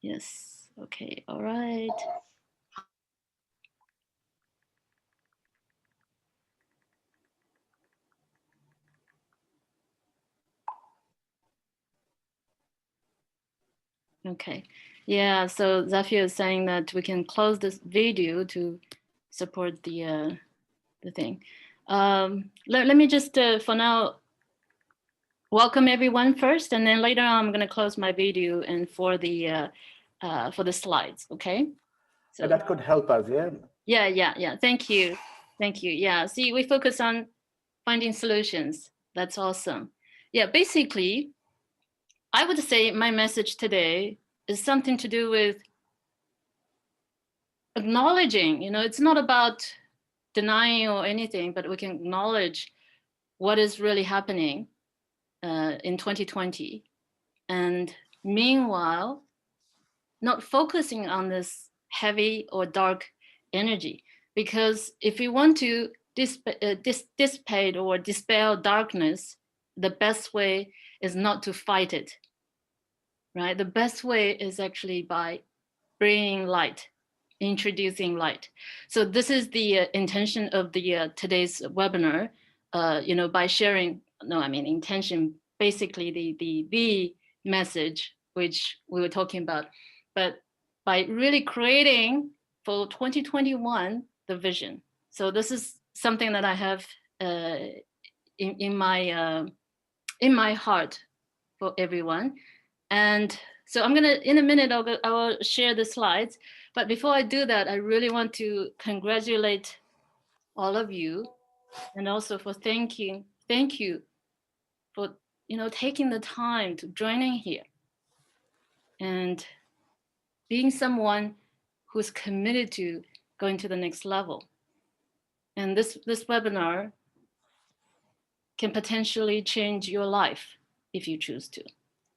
Yes. Okay. All right. Okay. Yeah. So Zafir is saying that we can close this video to support the thing. Let me just for now welcome everyone first, and then later on I'm going to close my video and for the slides. Okay. So that could help us. Yeah. Thank you. Yeah. See, we focus on finding solutions. That's awesome. Yeah. Basically, I would say my message today is something to do with acknowledging. It's not about denying or anything, but we can acknowledge what is really happening in 2020. And meanwhile, not focusing on this heavy or dark energy. Because if we want to dissipate or dispel darkness, the best way is not to fight it, right? The best way is actually by bringing light, introducing light. So this is the intention of the today's webinar. By sharing, no, I mean intention, basically the message which we were talking about, but by really creating for 2021 the vision. So this is something that I have in my heart for everyone. And so I'm gonna, in a minute, I will share the slides. But before I do that, I really want to congratulate all of you, and also for thank you for taking the time to joining here and being someone who's committed to going to the next level. And this webinar can potentially change your life if you choose to.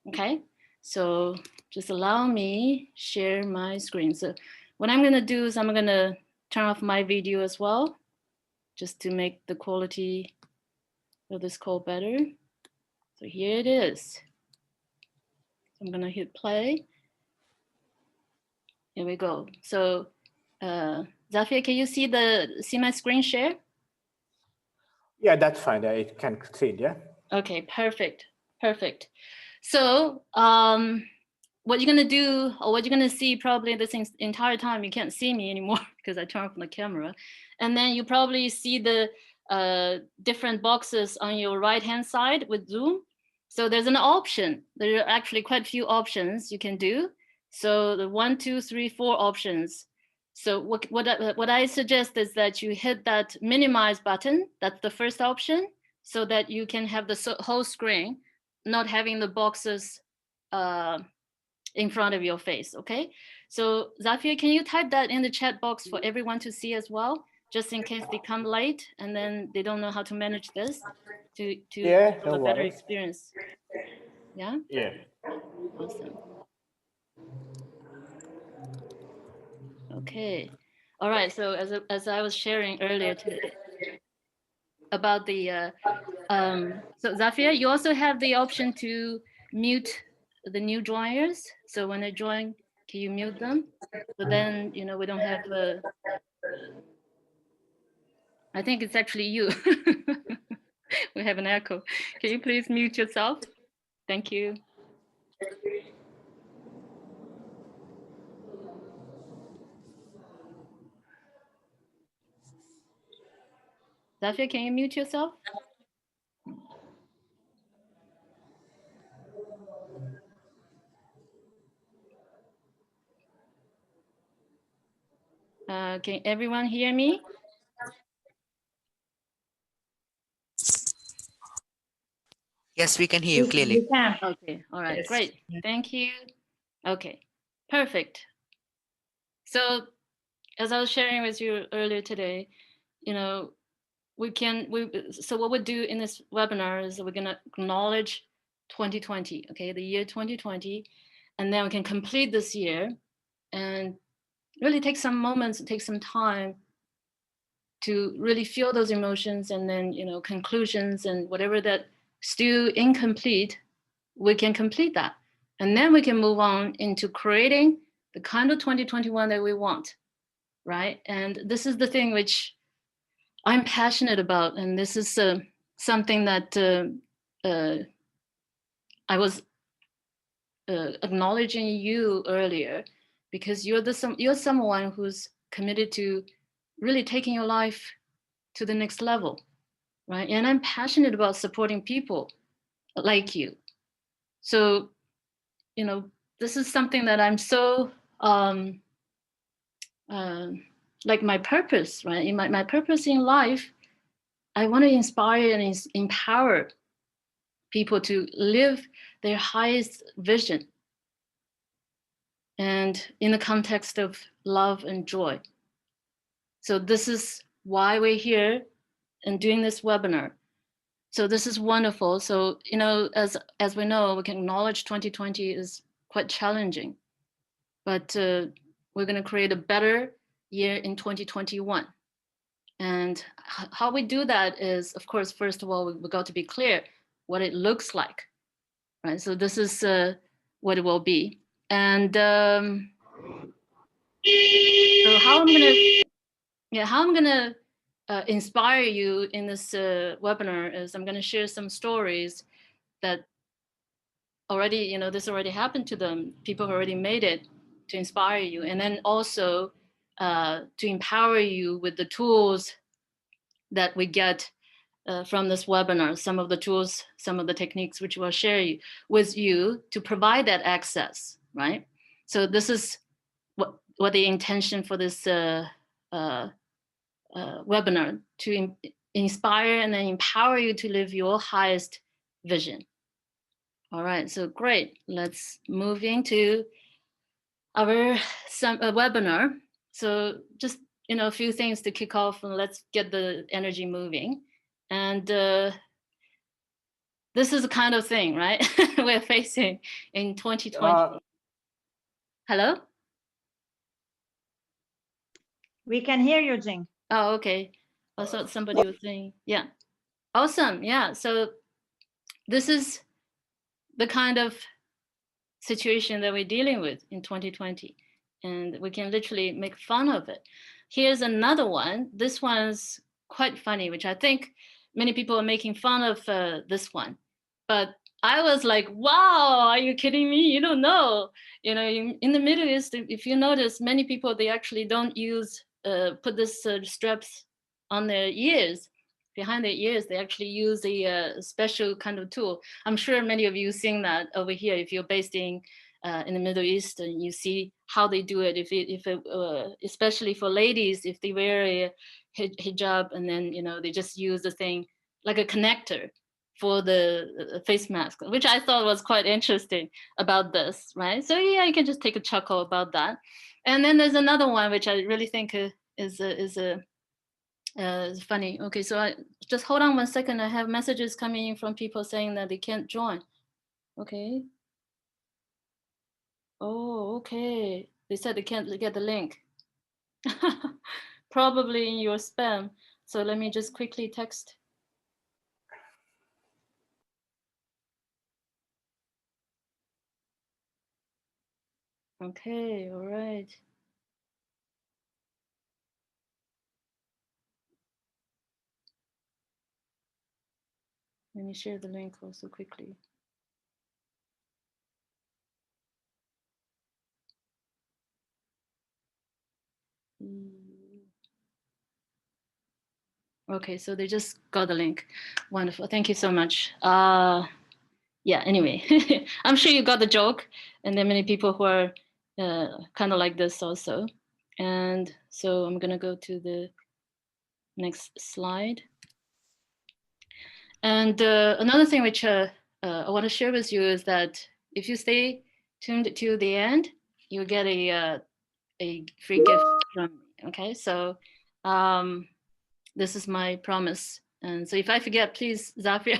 Okay, so just allow me share my screen. So what I'm gonna do is I'm gonna turn off my video as well, just to make the quality of this call better. So here it is. I'm gonna hit play. Here we go. So Zafir, can you see my screen share? Yeah, that's fine. It can see, yeah. Okay, perfect. So what you're gonna do, or what you're gonna see probably this entire time, you can't see me anymore because I turned off the camera. And then you probably see the different boxes on your right-hand side with Zoom. So there's an option. There are actually quite a few options you can do. So the 1, 2, 3, 4 options. So what I suggest is that you hit that minimize button. That's the first option, so that you can have the whole screen, not having the boxes in front of your face, okay? So Zafir, can you type that in the chat box for everyone to see as well, just in case they come late and then they don't know how to manage this to have a better experience? Yeah? Yeah. Awesome. Okay. All right, so as I was sharing earlier today about the, so Zafir, you also have the option to mute the new joiners. So when they join, can you mute them? So then, we don't have the, I think it's actually you. We have an echo. Can you please mute yourself? Thank you. Zafir, can you mute yourself? Can everyone hear me? Yes, we can hear you clearly. We can. Okay, all right, Yes. great. Thank you. Okay, perfect. So as I was sharing with you earlier today, so what we do in this webinar is we're gonna acknowledge 2020, okay, the year 2020, and then we can complete this year and really take some moments, take some time to really feel those emotions, and then conclusions and whatever that still incomplete, we can complete that And then we can move on into creating the kind of 2021 that we want, right? And this is the thing which I'm passionate about. And this is something that I was acknowledging you earlier, because you're someone who's committed to really taking your life to the next level, right? And I'm passionate about supporting people like you. So, you know, this is something that I'm so like my purpose, right? In my purpose in life, I want to inspire and empower people to live their highest vision, and in the context of love and joy. So this is why we're here and doing this webinar. So this is wonderful. So, you know, as we know, we can acknowledge 2020 is quite challenging, but we're going to create a better year in 2021. And how we do that is, of course, first of all, we got to be clear what it looks like, right? So this is what it will be. And so how I'm gonna inspire you in this webinar is I'm gonna share some stories that already, you know, this already happened to them. People have already made it to inspire you. And then also to empower you with the tools that we get from this webinar, some of the tools, some of the techniques which we'll share with you to provide that access, right? So this is what the intention for this webinar, to inspire and then empower you to live your highest vision. All right, so great. Let's move into our webinar. So just, you know, a few things to kick off, and let's get the energy moving. And this is the kind of thing, right, we're facing in 2020. Hello? We can hear you, Jing. Oh, okay. I thought somebody was saying, yeah. Awesome, yeah. So this is the kind of situation that we're dealing with in 2020, and we can literally make fun of it. Here's another one. This one's quite funny, which I think many people are making fun of this one. But I was like, wow, are you kidding me? You don't know. You know, in the Middle East, if you notice, many people, they actually don't use, put this straps on their ears, behind their ears. They actually use a special kind of tool. I'm sure many of you seen that over here. If you're based in the Middle East, and you see how they do it. Especially for ladies, if they wear a hijab, and then, you know, they just use the thing like a connector for the face mask, which I thought was quite interesting about this, right? So yeah, you can just take a chuckle about that. And then there's another one which I really think is funny. Okay, so I just hold on one second. I have messages coming in from people saying that they can't join. Okay. Oh, okay. They said they can't get the link. Probably in your spam. So let me just quickly text. Okay, all right. Let me share the link also quickly. Okay, so they just got the link. Wonderful, thank you so much. Yeah, anyway, I'm sure you got the joke, and there are many people who are kind of like this also. And so I'm gonna go to the next slide. And another thing which I want to share with you is that if you stay tuned to the end, you'll get a free gift from me. Okay, so this is my promise. And so if I forget, please, Zafir.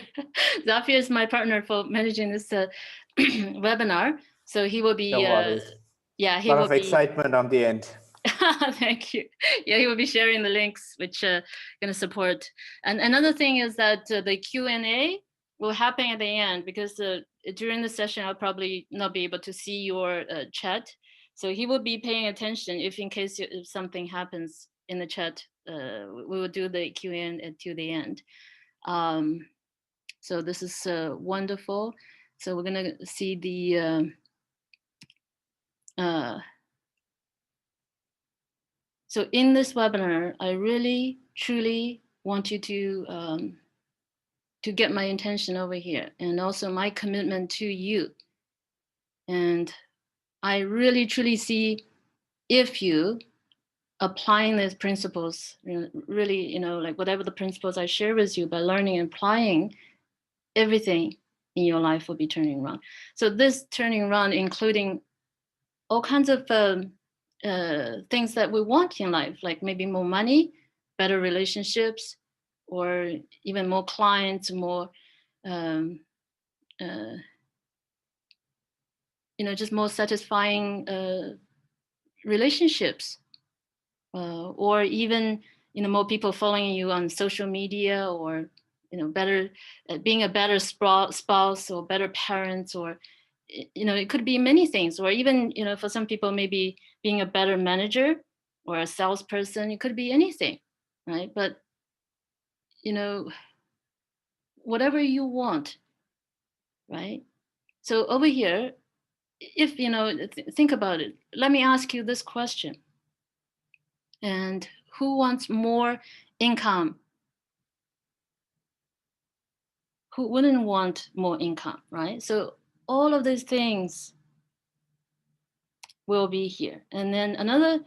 Zafir is my partner for managing this webinar. So he will be, yeah, he will be. A lot of excitement on the end. Thank you. Yeah, he will be sharing the links, which going to support. And another thing is that the Q&A will happen at the end, because during the session, I'll probably not be able to see your chat. So he will be paying attention if in case if something happens in the chat, we will do the Q&A to the end. So this is wonderful. So we're gonna see the, so in this webinar, I really, truly want you to get my intention over here and also my commitment to you. And I really, truly see if you applying these principles, really, like whatever the principles I share with you by learning and applying, everything in your life will be turning around. So this turning around, including all kinds of things that we want in life, like maybe more money, better relationships, or even more clients, more, just more satisfying relationships, or even, more people following you on social media, or, better, being a better spouse or better parents, or, it could be many things, or even, for some people, maybe being a better manager or a salesperson, it could be anything, right? But, whatever you want, right? So over here, if, think about it, let me ask you this question. And who wants more income? Who wouldn't want more income, right? So all of these things will be here. And then another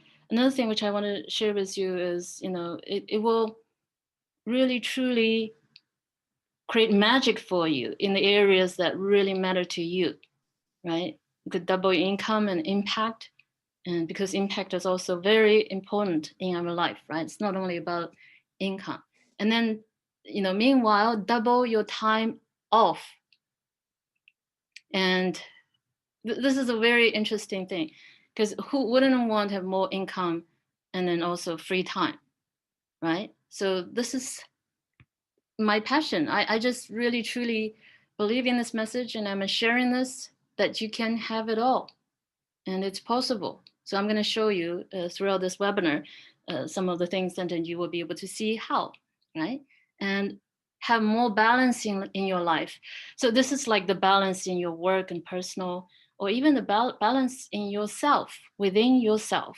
thing which I want to share with you is, it will really truly create magic for you in the areas that really matter to you, right? You could double your income and impact. And because impact is also very important in our life, right? It's not only about income. And then, meanwhile, double your time off. And this is a very interesting thing, because who wouldn't want to have more income and then also free time, right? So this is my passion. I just really, truly believe in this message, and I'm sharing this, that you can have it all, and it's possible. So I'm going to show you throughout this webinar some of the things, and then you will be able to see how, right? And have more balance in your life. So this is like the balance in your work and personal, or even the balance in yourself, within yourself.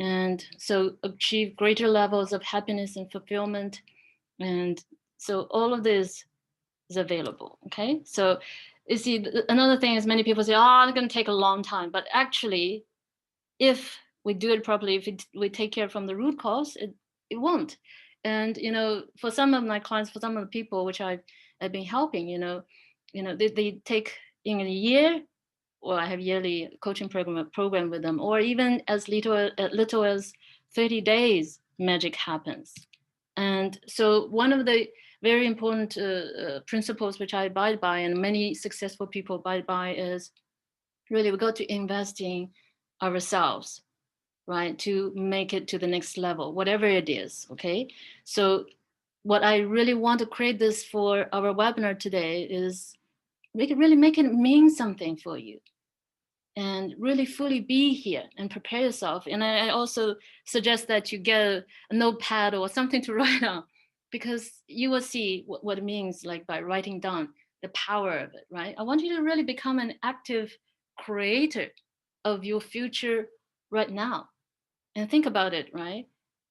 And so achieve greater levels of happiness and fulfillment. And so all of this is available, okay? So you see, another thing is many people say, oh, it's going to take a long time. But actually, if we do it properly, if we take care from the root cause, it won't. And, for some of my clients, for some of the people which I've been helping, they take in a year, or I have yearly coaching program with them, or even as little as 30 days, magic happens. And so one of the very important principles which I abide by, and many successful people abide by, is really we got to invest in ourselves, right, to make it to the next level, whatever it is, okay? So what I really want to create this for our webinar today is really make it mean something for you, and really fully be here and prepare yourself. And I also suggest that you get a notepad or something to write on, because you will see what it means, like by writing down the power of it, right? I want you to really become an active creator of your future right now. And think about it, right?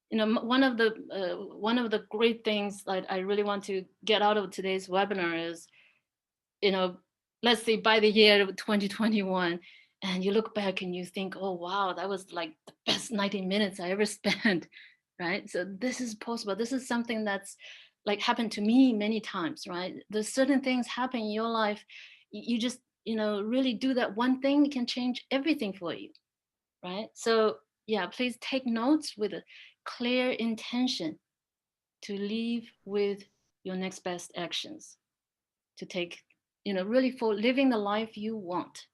One of the great things that I really want to get out of today's webinar is, let's say by the year of 2021, and you look back and you think, oh, wow, that was like the best 90 minutes I ever spent, right? So this is possible. This is something that's like happened to me many times, right? There's certain things happen in your life. You just, really do that one thing, it can change everything for you, right? So yeah, please take notes with a clear intention to leave with your next best actions, to take, really for living the life you want.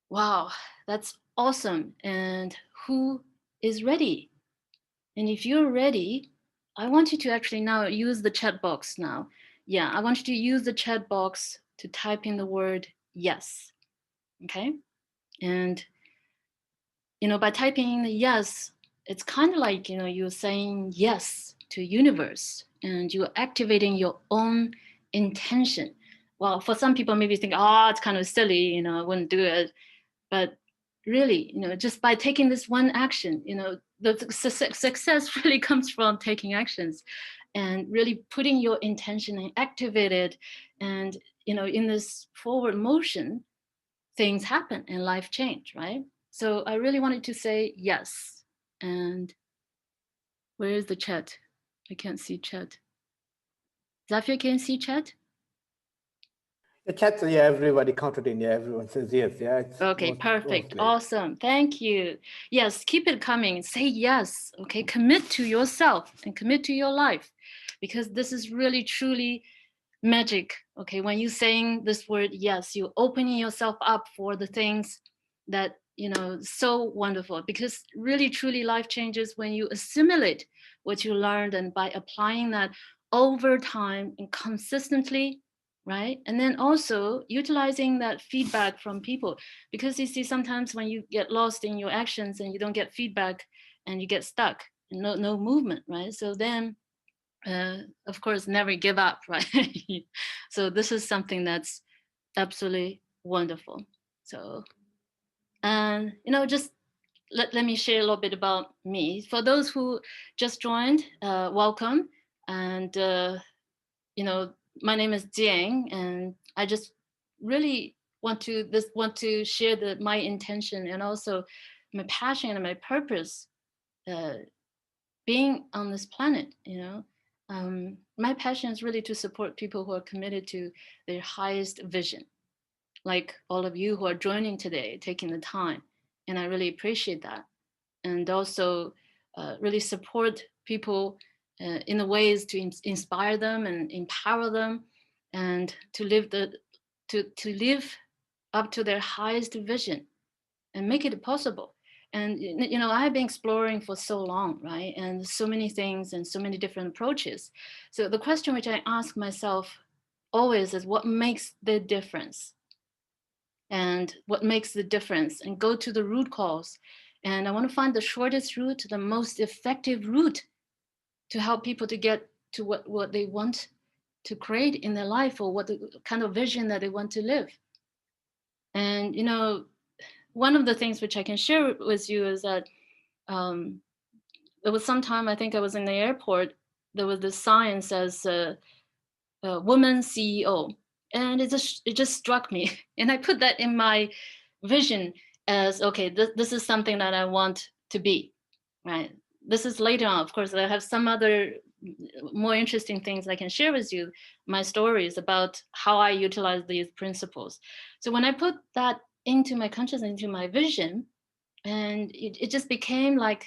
Wow, that's awesome. And who is ready? And if you're ready, I want you to actually now use the chat box now. yeah, I want you to use the chat box to type in the word yes. Okay. And, by typing in the yes, it's kind of like, you're saying yes to universe and you're activating your own intention. Well, for some people, maybe think, oh, it's kind of silly, I wouldn't do it. But really, just by taking this one action, the success really comes from taking actions and really putting your intention and activate it. And, in this forward motion, things happen and life change, right? So I really wanted to say yes. And where is the chat? I can't see chat. Zafir, can you see chat? The chat, yeah, everybody counted in. Yeah, everyone says yes. Yeah. Okay, perfect. Awesome. Thank you. Yes, keep it coming. Say yes. Okay, commit to yourself and commit to your life, because this is really truly magic. Okay, when you're saying this word yes, you're opening yourself up for the things that, so wonderful, because really truly life changes when you assimilate what you learned, and by applying that over time and consistently, right? And then also utilizing that feedback from people, because you see, sometimes when you get lost in your actions and you don't get feedback and you get stuck, no movement, right? So then of course, never give up, right? So this is something that's absolutely wonderful. So, and just let me share a little bit about me. For those who just joined, welcome. And my name is Jiang, and I just really want to share my intention and also my passion and my purpose, being on this planet. My passion is really to support people who are committed to their highest vision, like all of you who are joining today, taking the time, and I really appreciate that. And also really support people in the ways to inspire them and empower them, and to live to live up to their highest vision and make it possible. And I've been exploring for so long, right? And so many things and so many different approaches. So the question which I ask myself always is, what makes the difference? And what makes the difference? And go to the root cause. And I want to find the shortest route, the most effective route to help people to get to what they want to create in their life, or what the kind of vision that they want to live. And one of the things which I can share with you is that there was some time, I think I was in the airport, there was this sign says woman CEO, and it just struck me. And I put that in my vision as, okay, this is something that I want to be, right? This is later on, of course, I have some other more interesting things I can share with you, my stories about how I utilize these principles. So when I put that into my consciousness, into my vision, and it just became like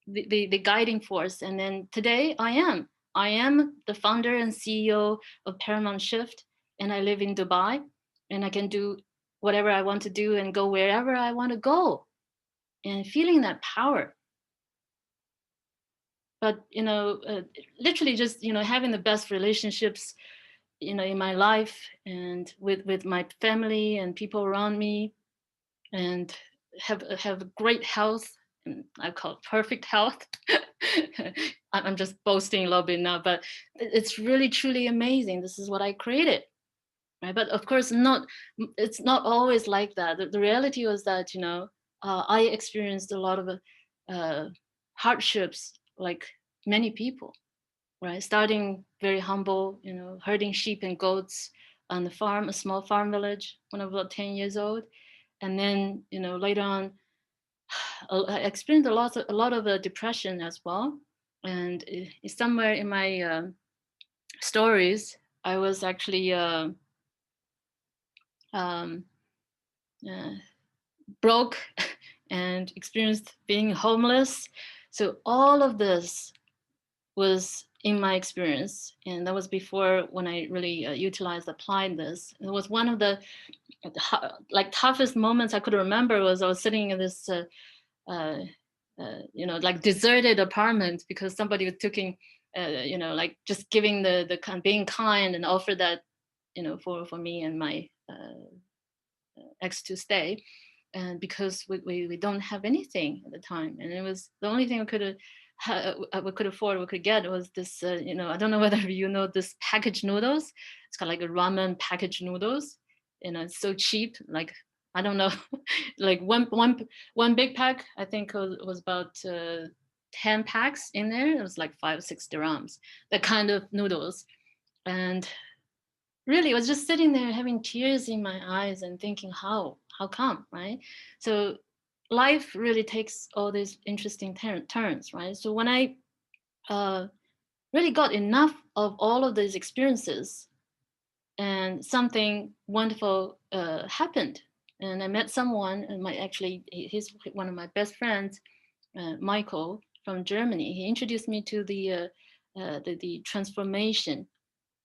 the guiding force. And then today I am the founder and CEO of Paramount Shift, and I live in Dubai, and I can do whatever I want to do and go wherever I want to go, and feeling that power. But literally just having the best relationships in my life, and with my family and people around me, and have great health, and I call it perfect health. I'm just boasting a little bit now, but it's really truly amazing. This is what I created, right? But of course, it's not always like that. The reality was that I experienced a lot of hardships, like many people, right? Starting very humble, herding sheep and goats on the farm, a small farm village, when I was about 10 years old. And then, later on, I experienced a lot of depression as well. And somewhere in my stories, I was actually um, broke and experienced being homeless. So all of this was in my experience, and that was before when I really applied this. It was one of the toughest moments I could remember. Was I was sitting in this like deserted apartment because somebody was you know, like just giving the being kind and offer that, you know, for me and my ex to stay. And because we don't have anything at the time, and it was the only thing we could afford, we could get was this, you know, I don't know whether you know this packaged noodles. It's kind of like a ramen packaged noodles. You know, it's so cheap. Like, I don't know, like one big pack, I think was about 10 packs in there. It was like 5-6 dirhams, that kind of noodles. And really, I was just sitting there having tears in my eyes and thinking, how come, right? So life really takes all these interesting turns, right? So when I really got enough of all of these experiences, and something wonderful happened, and I met someone, and he's one of my best friends, Michael from Germany. He introduced me to the transformation,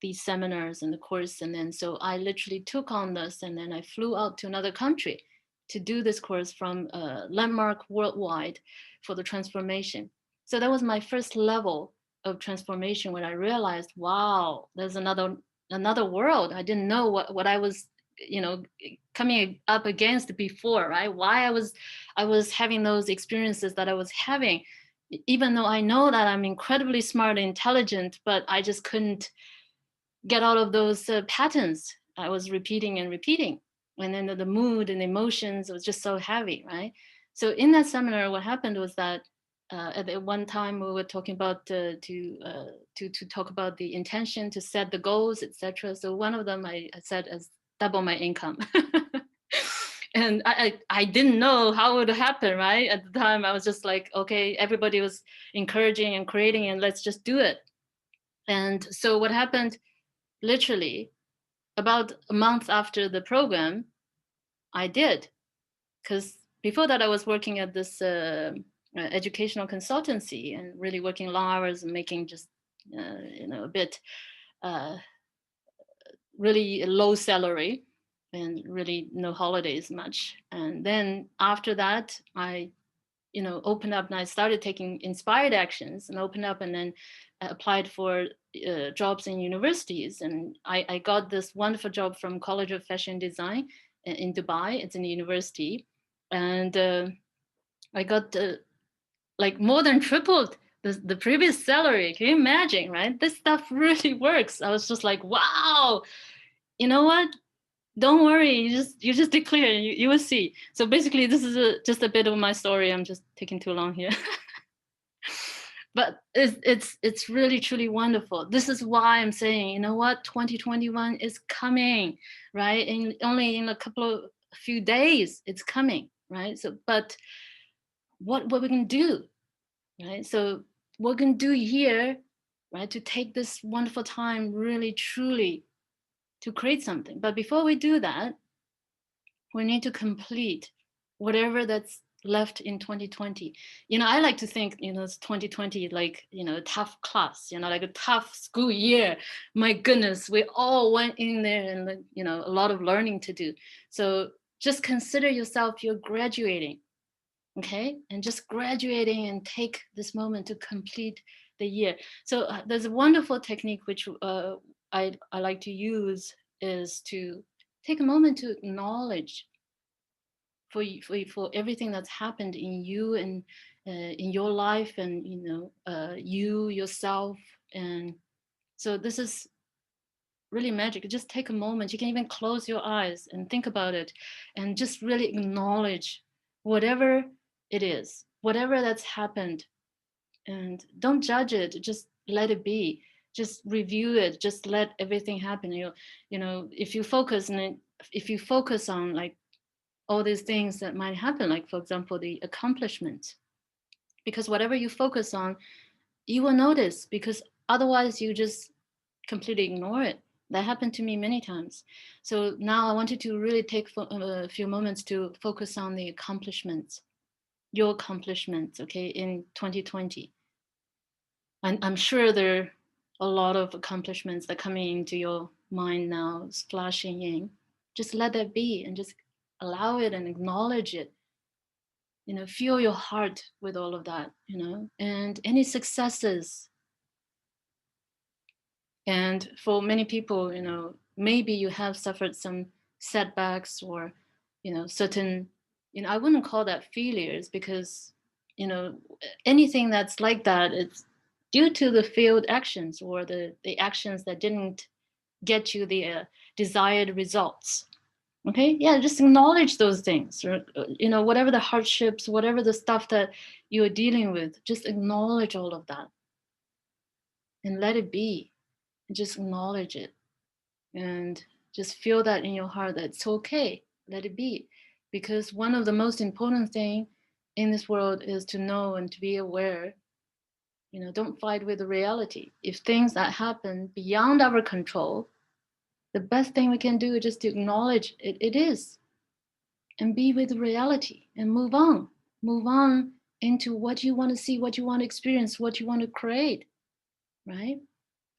these seminars and the course. And then so I literally took on this, and then I flew out to another country to do this course from Landmark Worldwide for the transformation. So that was my first level of transformation, when I realized, wow, there's another world. I didn't know what I was, you know, coming up against before, right? Why I was having those experiences that I was having, even though I know that I'm incredibly smart and intelligent, but I just couldn't get out of those patterns I was repeating and repeating. And then the mood and emotions was just so heavy, right? So in that seminar, what happened was that at one time we were talking about to talk about the intention, to set the goals, etc. So one of them I said as double my income. And I didn't know how it would happen, right? At the time, I was just like, okay, everybody was encouraging and creating, and let's just do it. And so what happened, literally about a month after the program, I did. Because before that, I was working at this educational consultancy and really working long hours and making just, you know, a bit really low salary and really no holidays much. And then after that, I, you know, opened up and I started taking inspired actions and opened up, and then applied for jobs in universities. And I got this wonderful job from College of Fashion Design in Dubai. It's in the university. And I got like more than tripled the previous salary. Can you imagine, right? This stuff really works. I was just like, wow, you know what? Don't worry, you just declare, you will see. So basically, this is just a bit of my story. I'm just taking too long here. But it's really truly wonderful. This is why I'm saying, you know what, 2021 is coming, right? And only in a few days it's coming, right? So but what we can do, right? So what we can do here, right, to take this wonderful time really truly to create something. But before we do that, we need to complete whatever that's left in 2020. You know, I like to think, you know, it's 2020 like, you know, a tough class, you know, like a tough school year. My goodness, we all went in there and, you know, a lot of learning to do. So just consider yourself, you're graduating, okay? And just graduating and take this moment to complete the year. So there's a wonderful technique which I like to use, is to take a moment to acknowledge for everything that's happened in you and in your life, and you know, you yourself. And so this is really magic. Just take a moment. You can even close your eyes and think about it, and just really acknowledge whatever it is, whatever that's happened, and don't judge it. Just let it be. Just review it. Just let everything happen. You know, if you focus on like all these things that might happen, like for example, the accomplishments, because whatever you focus on, you will notice, because otherwise you just completely ignore it. That happened to me many times. So now I wanted to really take a few moments to focus on the accomplishments, your accomplishments, okay, in 2020. And I'm sure there are a lot of accomplishments that are coming into your mind now, splashing in. Just let that be and just allow it and acknowledge it. You know, fill your heart with all of that, you know, and any successes, And for many people, you know, maybe you have suffered some setbacks or, you know, certain, you know, I wouldn't call that failures, because, you know, anything that's like that, it's due to the failed actions or the actions that didn't get you the desired results. Okay, yeah, just acknowledge those things, or, you know, whatever the hardships, whatever the stuff that you're dealing with, just acknowledge all of that and let it be. Just acknowledge it and just feel that in your heart that it's okay, let it be. Because one of the most important thing in this world is to know and to be aware. You know, don't fight with the reality. If things that happen beyond our control, the best thing we can do is just to acknowledge it is, and be with the reality and move on into what you want to see, what you want to experience, what you want to create, right?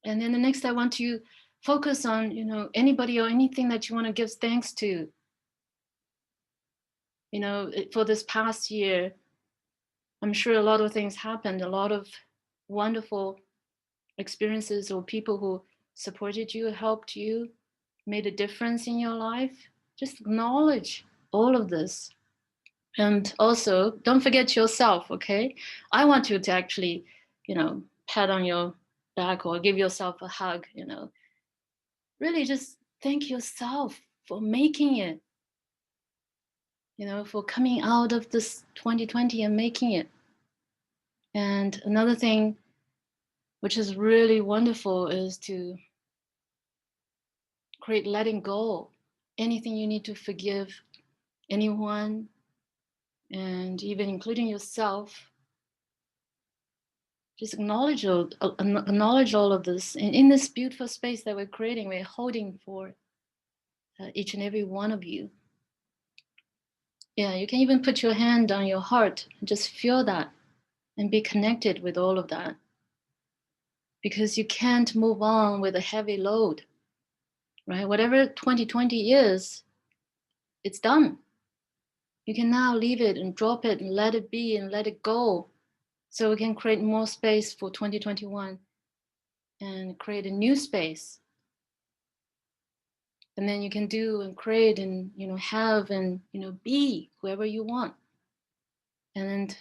And then the next, I want to focus on, you know, anybody or anything that you want to give thanks to. You know, for this past year, I'm sure a lot of things happened, a lot of wonderful experiences, or people who supported you, helped you, made a difference in your life. Just acknowledge all of this. And also, don't forget yourself, okay? I want you to actually, you know, pat on your back or give yourself a hug, you know. Really just thank yourself for making it, you know, for coming out of this 2020 and making it. And another thing which is really wonderful is to create letting go. Anything you need to forgive anyone, and even including yourself. Just acknowledge all of this. And in this beautiful space that we're creating, we're holding for each and every one of you. Yeah, you can even put your hand on your heart and just feel that and be connected with all of that. Because you can't move on with a heavy load, right? Whatever 2020 is, it's done. You can now leave it and drop it and let it be and let it go. So we can create more space for 2021 and create a new space. And then you can do and create and, you know, have and, you know, be whoever you want. And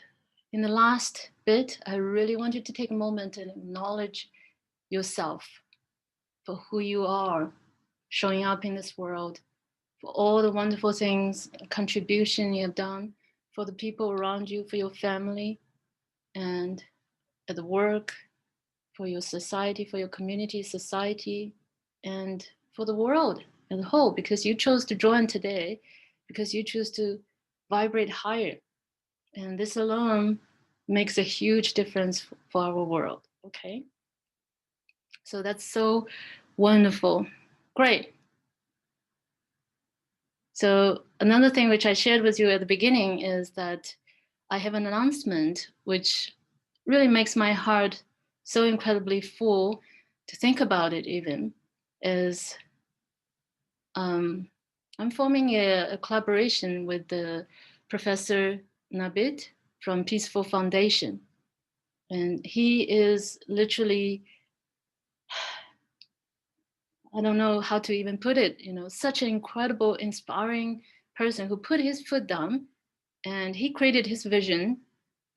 in the last bit, I really want you to take a moment and acknowledge yourself for who you are, showing up in this world, for all the wonderful things, contribution you have done, for the people around you, for your family, and at the work, for your society, for your community, society, and for the world as a whole, because you chose to join today, because you choose to vibrate higher. And this alone makes a huge difference for our world, okay? So that's so wonderful. Great. So another thing which I shared with you at the beginning is that I have an announcement which really makes my heart so incredibly full to think about it even, is I'm forming a collaboration with the Professor Nabit from Peaceful Foundation. And he is literally, I don't know how to even put it, you know, such an incredible, inspiring person who put his foot down and he created his vision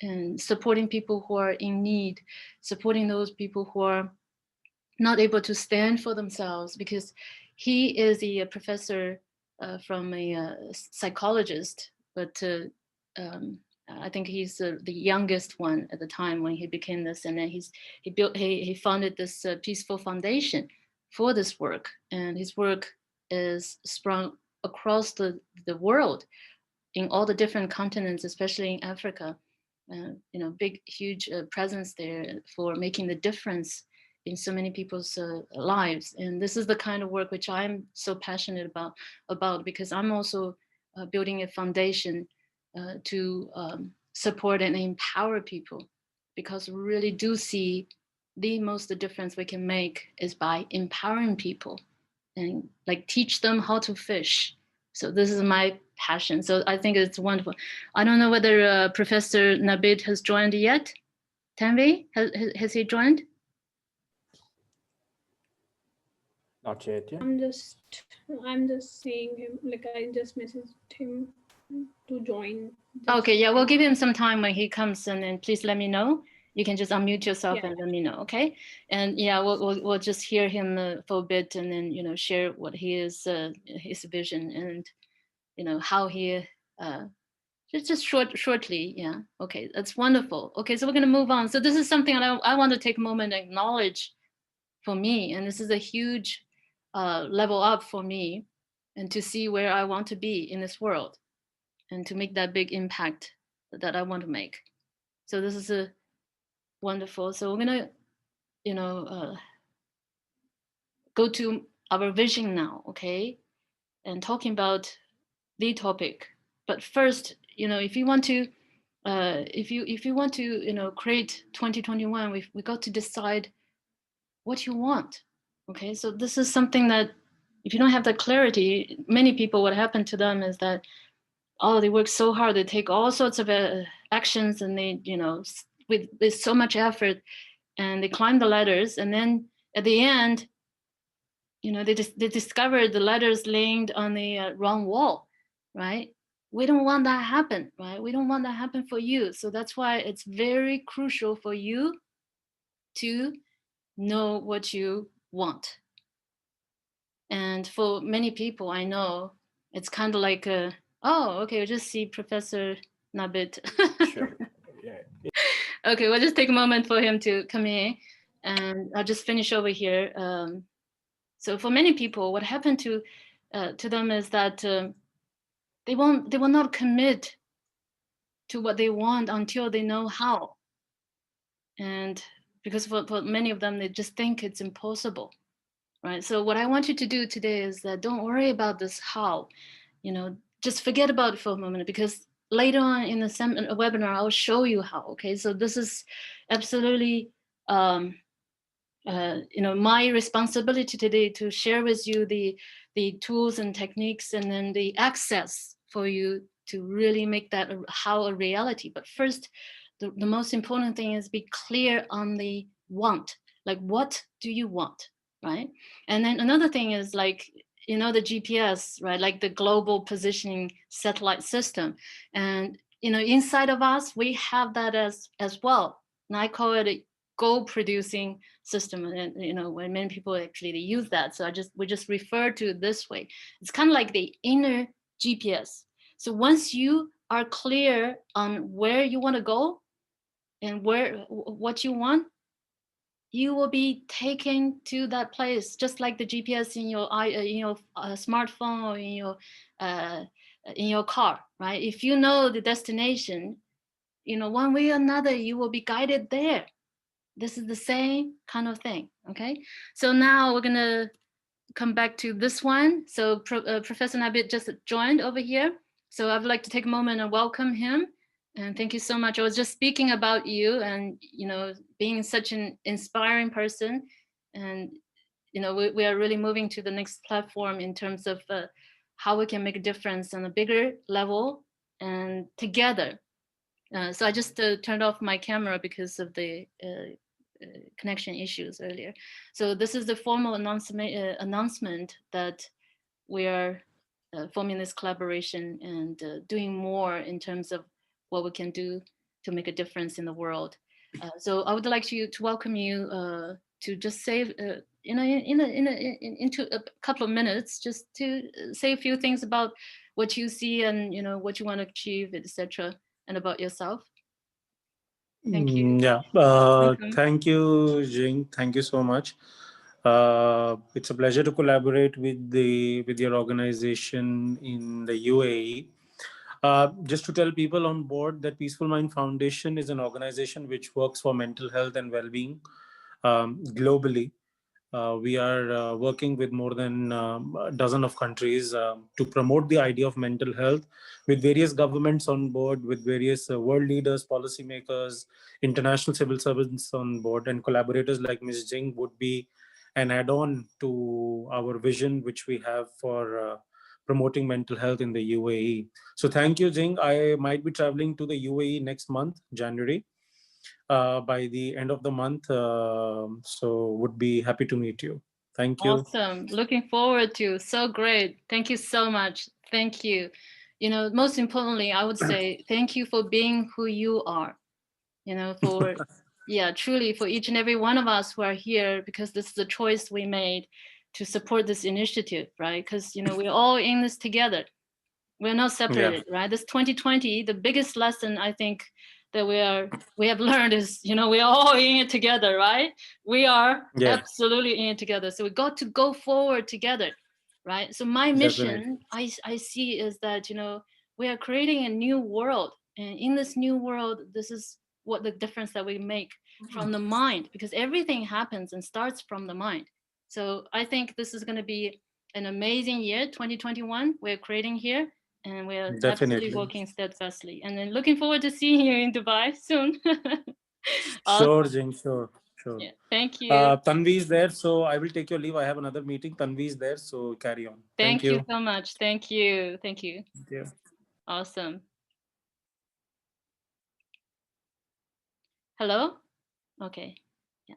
and supporting people who are in need, supporting those people who are not able to stand for themselves, because he is a professor from a psychologist, but I think he's the youngest one at the time when he became this, and then he founded this Peaceful Foundation for this work, and his work is sprung across the world in all the different continents, especially in Africa. You know, big, huge presence there for making the difference in so many people's lives. And this is the kind of work which I'm so passionate about because I'm also building a foundation to support and empower people, because we really do see the most difference we can make is by empowering people and like teach them how to fish. So this is my passion. So I think it's wonderful. I don't know whether Professor Nabit has joined yet. Tanvi, has he joined? Not yet, yeah. I'm just seeing him. Like I just messaged him to join. Okay, yeah, we'll give him some time when he comes in, and please let me know. You can just unmute yourself Yeah. and let me know, okay? And yeah, we'll just hear him for a bit, and then share what he is, his vision, and how he just shortly, yeah. Okay, that's wonderful. Okay, so we're gonna move on. So this is something I want to take a moment and acknowledge for me, and this is a huge level up for me, and to see where I want to be in this world, and to make that big impact that I want to make. So this is a wonderful. So we're gonna, go to our vision now, okay? And talking about the topic. But first, if you want to, if you want to, create 2021, we got to decide what you want. Okay, so this is something that if you don't have that clarity, many people, what happened to them is that, oh, they work so hard, they take all sorts of actions, and they, with so much effort, and they climb the ladders, and then at the end, they discovered the ladders laying on the wrong wall, right? We don't want that happen, right? We don't want that happen for you. So that's why it's very crucial for you to know what you want. And for many people, I know it's kind of like, oh, okay, we'll just see Professor Nabit. Sure. Yeah. Okay, we'll just take a moment for him to come in, and I'll just finish over here. So for many people, what happened to them is that they will not commit to what they want until they know how. And because for many of them, they just think it's impossible, right? So what I want you to do today is that don't worry about this how, just forget about it for a moment, because later on in the webinar, I'll show you how, okay? So this is absolutely, my responsibility today to share with you the tools and techniques, and then the access for you to really make that how a reality. But first, the most important thing is be clear on the want. Like, what do you want, right? And then another thing is like, the GPS, right? Like the global positioning satellite system. And, inside of us, we have that as well. And I call it a goal producing system. And, when many people actually they use that. So we just refer to it this way. It's kind of like the inner GPS. So once you are clear on where you want to go and what you want, you will be taken to that place, just like the GPS in your smartphone, or in your car, right? If you know the destination, one way or another, you will be guided there. This is the same kind of thing, okay? So now we're gonna come back to this one. So Professor Nabit just joined over here. So I would like to take a moment and welcome him. And thank you so much. I was just speaking about you and, being such an inspiring person. And, we are really moving to the next platform in terms of how we can make a difference on a bigger level and together. So I just turned off my camera because of the connection issues earlier. So this is the formal announcement that we are forming this collaboration and doing more in terms of what we can do to make a difference in the world. So I would like to welcome you to just say, into a couple of minutes, just to say a few things about what you see and what you want to achieve, etc., and about yourself. Thank you. Yeah. Welcome. Thank you, Jing. Thank you so much. It's a pleasure to collaborate with your organization in the UAE. Just to tell people on board that Peaceful Mind Foundation is an organization which works for mental health and well-being globally. We are working with more than a dozen of countries to promote the idea of mental health, with various governments on board, with various world leaders, policymakers, international civil servants on board, and collaborators like Ms. Jing would be an add-on to our vision, which we have for promoting mental health in the UAE. So thank you, Jing. I might be traveling to the UAE next month, January. By the end of the month. So would be happy to meet you. Thank you. Awesome. Looking forward to. So great. Thank you so much. Thank you. You know, most importantly, I would say thank you for being who you are. You know, for yeah, truly for each and every one of us who are here, because this is a choice we made to support this initiative, right? Because you know, we're all in this together. We're not separated, right? This 2020, the biggest lesson I think that we have learned is, you know, we are all in it together, right? We are absolutely in it together. So we got to go forward together, right? So my mission, I see is that, you know, we are creating a new world. And in this new world, this is what the difference that we make from the mind, because everything happens and starts from the mind. So I think this is going to be an amazing year, 2021, we're creating here. And we're absolutely working steadfastly. And then looking forward to seeing you in Dubai soon. Sure, Jing, sure. Yeah, thank you. Tanvi is there, so I will take your leave. I have another meeting. Tanvi is there, so carry on. Thank you so much. Thank you. Thank you. Thank you. Awesome. Hello? Okay. Yeah.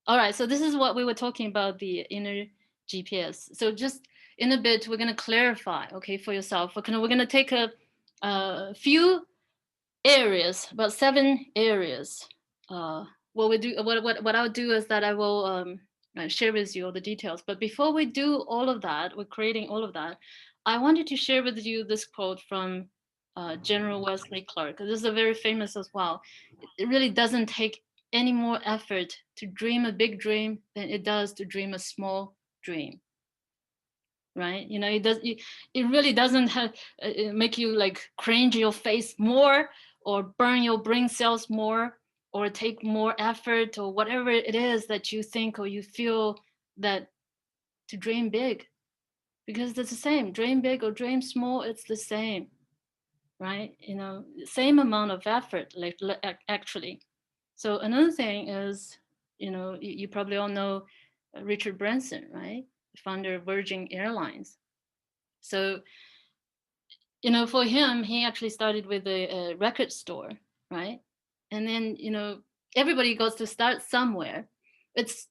All right. So this is what we were talking about, the inner GPS. So just in a bit, we're going to clarify, okay, for yourself. We're going to take a few areas, about 7 areas. What we do, what I'll do is that I will share with you all the details. But before we do all of that, we're creating all of that, I wanted to share with you this quote from General Wesley Clark. This is a very famous as well. It really doesn't take any more effort to dream a big dream than it does to dream a small dream. Right? You know, it really doesn't have, make you like cringe your face more or burn your brain cells more or take more effort or whatever it is that you think or you feel that to dream big, because it's the same. Dream big or dream small, it's the same, right? You know, same amount of effort, like actually. So another thing is, you know, you probably all know Richard Branson, right? Founder of Virgin Airlines. So, you know, for him, he actually started with a record store, right? And then, you know, everybody goes to start somewhere. It's,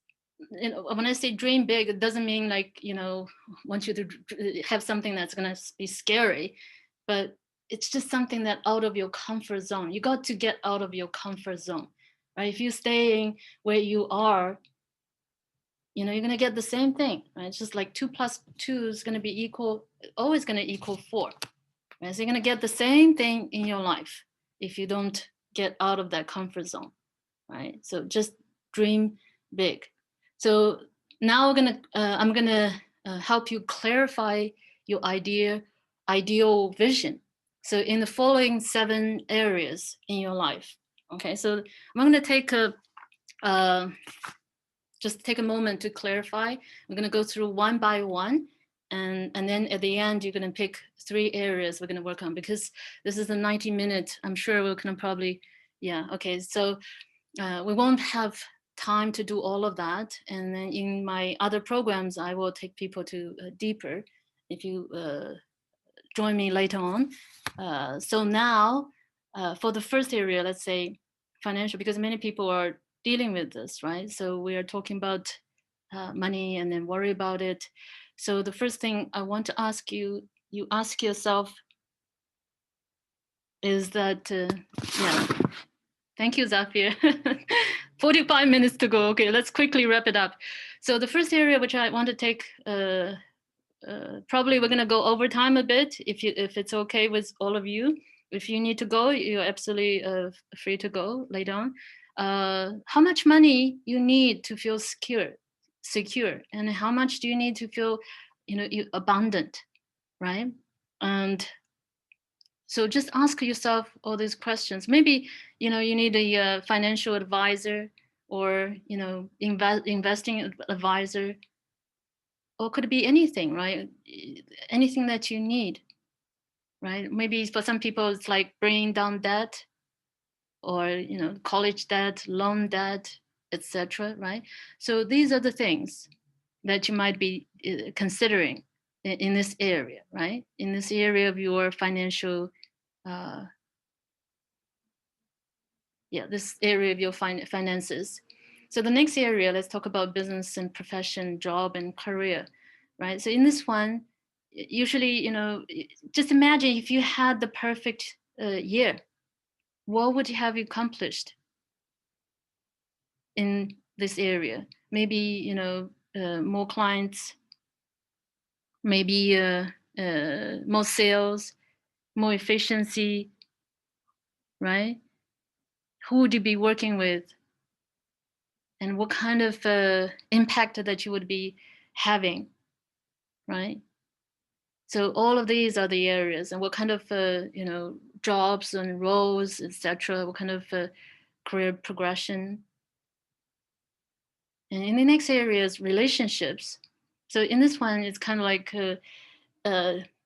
you know, when I say dream big, it doesn't mean like, you know, want you to have something that's going to be scary, but it's just something that out of your comfort zone. You got to get out of your comfort zone, right? If you're staying where you are, you know, you're going to get the same thing, right? It's just like 2 plus 2 is going to be equal, always going to equal 4. Right? So you're going to get the same thing in your life if you don't get out of that comfort zone, right? So just dream big. So now I'm going to help you clarify your ideal vision. So in the following 7 areas in your life, okay? So I'm going to take just take a moment to clarify. We're going to go through one by one. And then at the end, you're going to pick 3 areas we're going to work on, because this is a 90-minute. I'm sure we're going to probably, yeah, okay. So we won't have time to do all of that. And then in my other programs, I will take people to deeper if you join me later on. So now for the first area, let's say financial, because many people are dealing with this, right? So we are talking about money and then worry about it. So the first thing I want to ask you, you ask yourself is that, yeah, thank you, Zafir. 45 minutes to go. Okay, let's quickly wrap it up. So the first area which I want to take, probably we're gonna go over time a bit, if it's okay with all of you. If you need to go, you're absolutely free to go later on. How much money you need to feel secure, and how much do you need to feel, you know, abundant, right? And so just ask yourself all these questions. Maybe, you know, you need a financial advisor, or, you know, investing advisor, or could be anything, right? Anything that you need, right? Maybe for some people it's like bringing down debt, or, you know, college debt, loan debt, etc., right? So these are the things that you might be considering in this area, right? In this area of your financial, this area of your finances. So the next area, let's talk about business and profession, job and career, right? So in this one, usually, just imagine if you had the perfect year, what would you have accomplished in this area? Maybe, more clients, maybe more sales, more efficiency, right? Who would you be working with? And what kind of impact that you would be having, right? So all of these are the areas, and what kind of jobs and roles, etc. What kind of career progression. And in the next area is relationships. So in this one, it's kind of like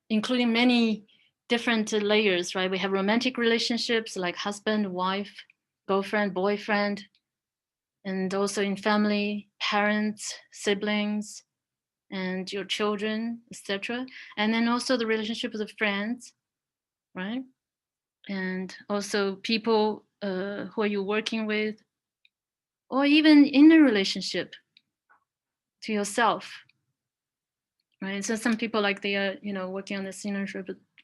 including many different layers, right? We have romantic relationships like husband, wife, girlfriend, boyfriend, and also in family, parents, siblings, and your children, etc. And then also the relationship with the friends, right? And also people who are you working with, or even in a relationship to yourself, right? So some people like they are, working on this inner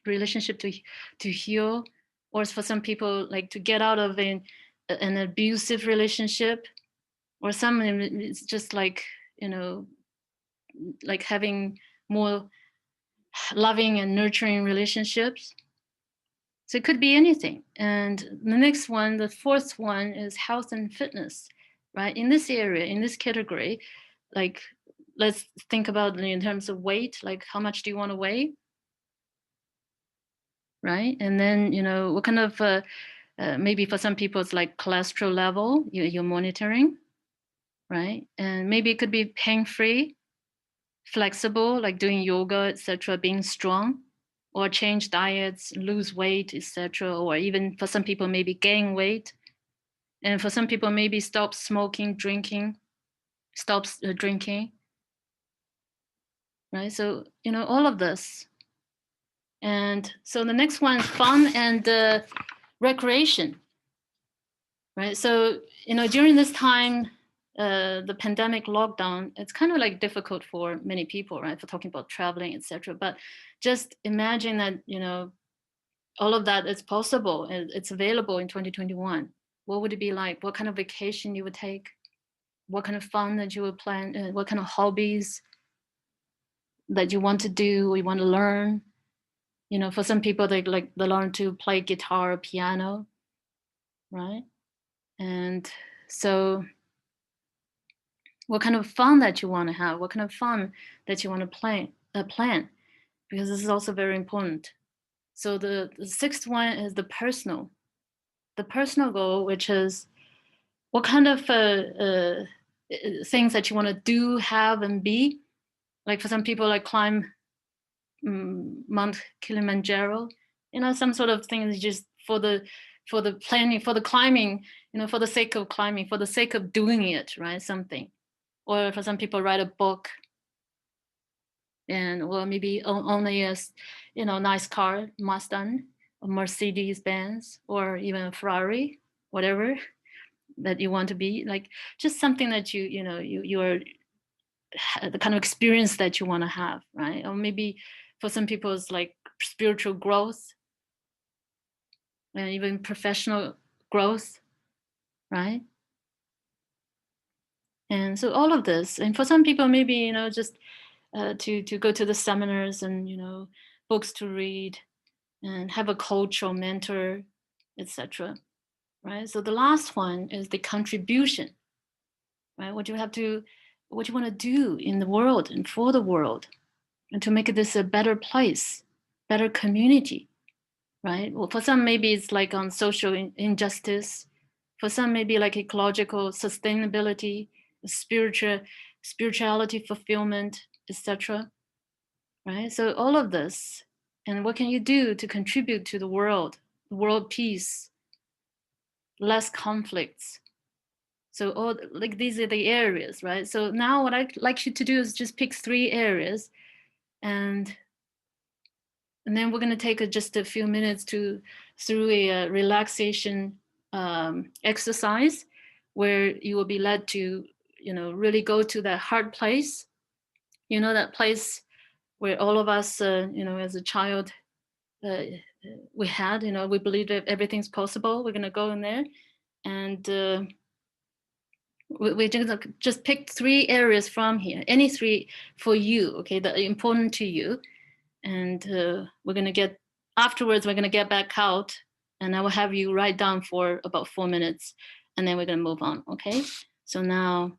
relationship to heal, or for some people like to get out of an abusive relationship, or some it's just like, like having more loving and nurturing relationships. So it could be anything. And the next one, the fourth one, is health and fitness, right? In this area, in this category, like let's think about in terms of weight, like how much do you want to weigh, right? And then, what kind of, maybe for some people it's like cholesterol level you're monitoring, right? And maybe it could be pain-free, flexible, like doing yoga, etc., being strong, or change diets, lose weight, etc., or even for some people maybe gain weight, and for some people maybe stop smoking, drinking, stops drinking, right? So all of this. And so the next one is fun and recreation, right? So during this time, the pandemic lockdown, it's kind of like difficult for many people, right? For talking about traveling, etc. But just imagine that all of that is possible. It's available in 2021. What would it be like? What kind of vacation you would take? What kind of fun that you would plan? What kind of hobbies that you want to do, or you want to learn? For some people, they learn to play guitar or piano, right? And so what kind of fun that you want to have? What kind of fun that you want to plan? Because this is also very important. So the sixth one is the personal goal, which is what kind of things that you want to do, have, and be. Like for some people, like climb Mount Kilimanjaro, some sort of things just for the planning, for the climbing, for the sake of climbing, for the sake of doing it, right? Something. Or for some people, write a book, or maybe only a nice car, Mustang, a Mercedes Benz, or even a Ferrari, whatever that you want to be, like just something that you're the kind of experience that you want to have, right? Or maybe for some people it's like spiritual growth and even professional growth, right? And so all of this, and for some people maybe just to go to the seminars and books to read and have a coach or mentor, etc. Right? So the last one is the contribution, right? What you want to do in the world and for the world, and to make this a better place, better community, right? Well, for some maybe it's like on social injustice. For some maybe like ecological sustainability, spirituality fulfillment, etc. Right? So all of this, and what can you do to contribute to the world peace, less conflicts? So all like these are the areas, right? So now what I'd like you to do is just pick 3 areas, and then we're going to take just a few minutes through a relaxation exercise, where you will be led to, really go to that heart place, that place where all of us, as a child, we had, we believed that everything's possible. We're going to go in there, and we just pick 3 areas from here, any 3 for you, okay, that are important to you. And we're going to get, afterwards, we're going to get back out, and I will have you write down for about 4 minutes, and then we're going to move on, okay? So now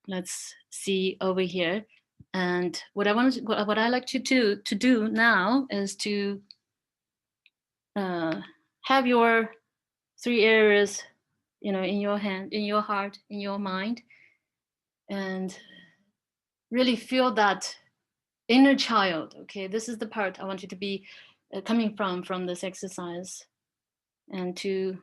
let's see over here. And what I like to do now is to have your 3 areas, in your hand, in your heart, in your mind, and really feel that inner child. Okay, this is the part I want you to be coming from this exercise, and to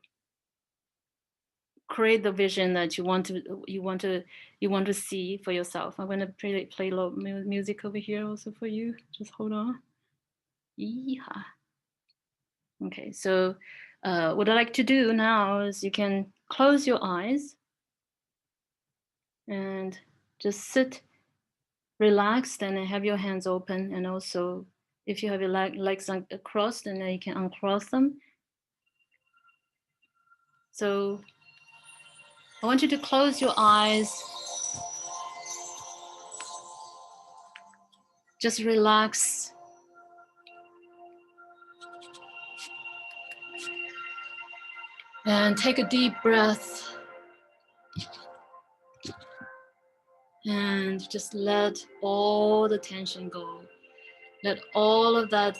create the vision that you want to see for yourself. I'm going to play low music over here also for you. Just hold on. Yeehaw. Okay, so what I like to do now is you can close your eyes and just sit relaxed and have your hands open. And also, if you have your legs crossed, then you can uncross them. So I want you to close your eyes. Just relax. And take a deep breath. And just let all the tension go. Let all of that,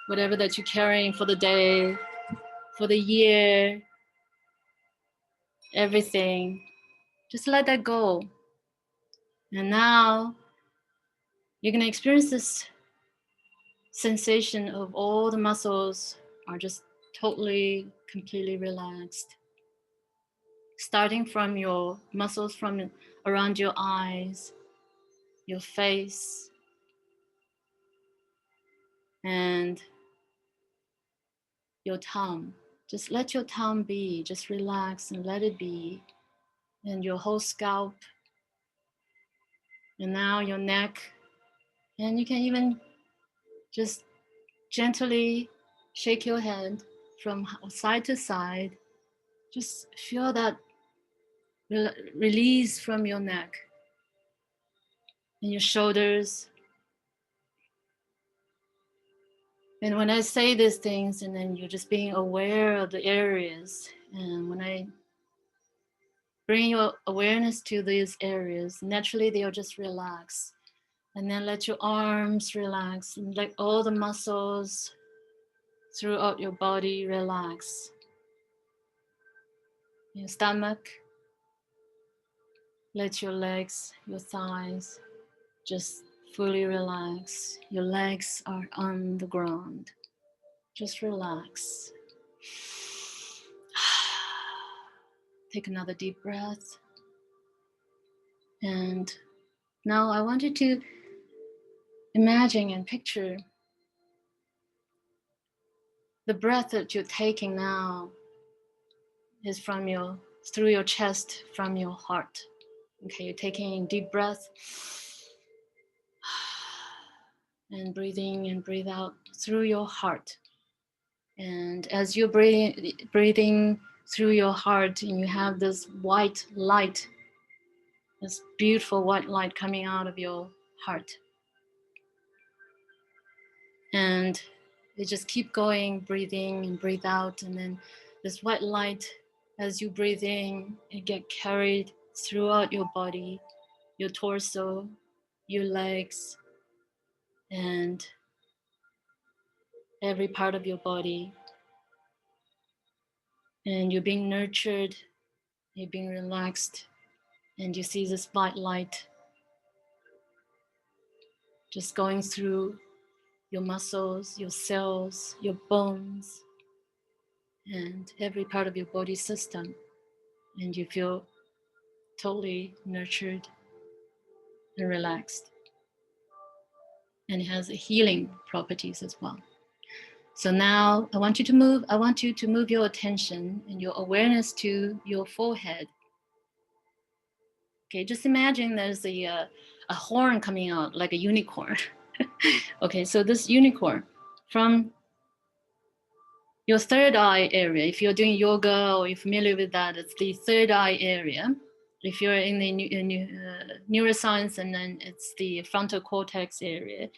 whatever that you're carrying for the day, for the year, everything, just let that go. And now you're going to experience this sensation of all the muscles are just totally, completely relaxed. Starting from your muscles from around your eyes, your face, and your tongue. Just let your tongue be, just relax and let it be. And your whole scalp, and now your neck. And you can even just gently shake your head from side to side. Just feel that release from your neck and your shoulders. And when I say these things, and then you're just being aware of the areas, and when I bring your awareness to these areas, naturally they'll just relax. And then let your arms relax, and let all the muscles throughout your body relax. Your stomach, let your legs, your thighs just fully relax. Your legs are on the ground. Just relax. Take another deep breath. And now I want you to imagine and picture the breath that you're taking now is through your chest, from your heart. Okay, you're taking a deep breath and breathing and breathe out through your heart. And as you're breathing through your heart, and you have this white light, this beautiful white light coming out of your heart. And you just keep going, breathing and breathe out. And then this white light, as you breathe in, it get carried throughout your body, your torso, your legs, and every part of your body. And you're being nurtured, you're being relaxed, and you see this white light just going through your muscles, your cells, your bones, and every part of your body system. And you feel totally nurtured and relaxed. And it has healing properties as well. So now I want you to move your attention and your awareness to your forehead. Okay, just imagine there's a horn coming out like a unicorn. Okay, so this unicorn from your third eye area, if you're doing yoga or you're familiar with that, it's the third eye area. If you're in the neuroscience, and then it's the frontal cortex area.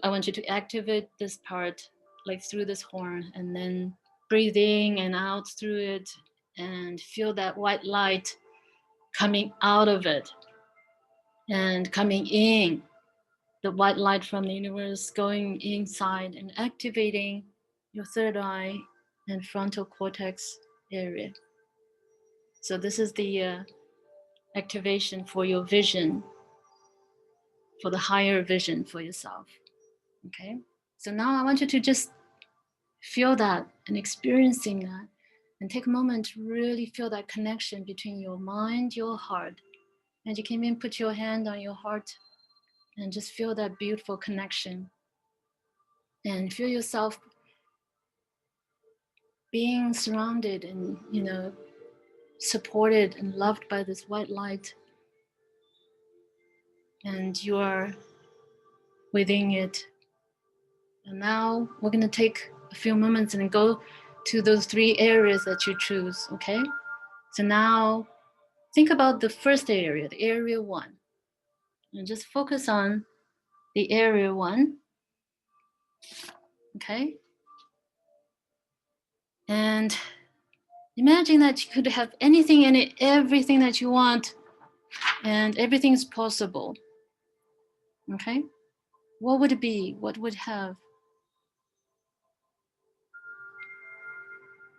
I want you to activate this part like through this horn, and then breathe in and out through it, and feel that white light coming out of it and coming in, the white light from the universe going inside and activating your third eye and frontal cortex area. So this is the activation for your vision, for the higher vision for yourself. Okay, so now I want you to just feel that and experiencing that, and take a moment to really feel that connection between your mind, your heart. And you can even put your hand on your heart and just feel that beautiful connection, and feel yourself being surrounded and, you know, supported and loved by this white light, and you are within it. And now we're going to take a few moments and go to those 3 areas that you choose. Okay, so now think about the first area, the area 1, and just focus on the area 1. Okay, and imagine that you could have anything in it, everything that you want, and everything is possible. Okay, what would it be? What would have?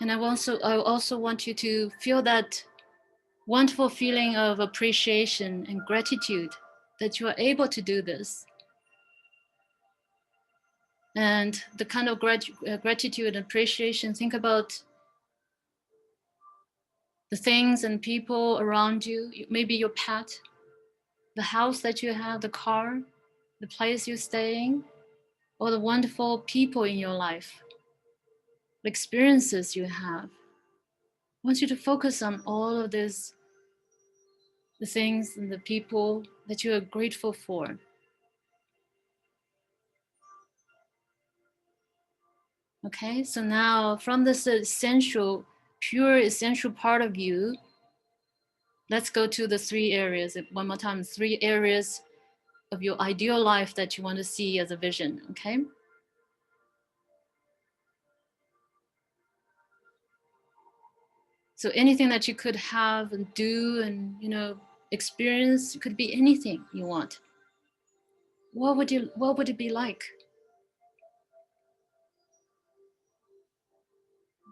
And I also want you to feel that wonderful feeling of appreciation and gratitude that you are able to do this. And the kind of gratitude and appreciation, think about the things and people around you, maybe your pet, the house that you have, the car, the place you're staying, or the wonderful people in your life, the experiences you have. I want you to focus on all of this, the things and the people that you are grateful for. Okay, so now from this essential, pure essential part of you, let's go to the 3 areas. One more time, 3 areas of your ideal life that you want to see as a vision, okay? So anything that you could have and do and, you know, experience, it could be anything you want. What would it be like?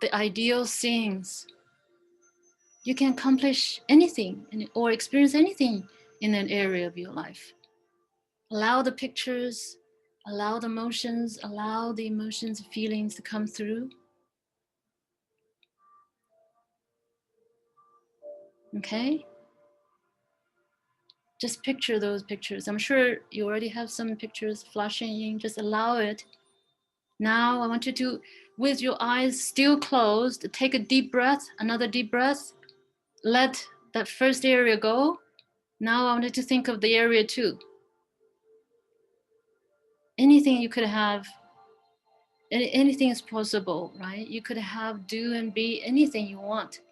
The ideal things. You can accomplish anything or experience anything in an area of your life. Allow the pictures, allow the emotions, feelings to come through. Okay? Just picture those pictures. I'm sure you already have some pictures flashing in. Just allow it. Now I want you to, with your eyes still closed, take a deep breath, another deep breath. Let that first area go. Now I want you to think of the area 2. Anything you could have, anything is possible, right? You could have, do, and be anything you want.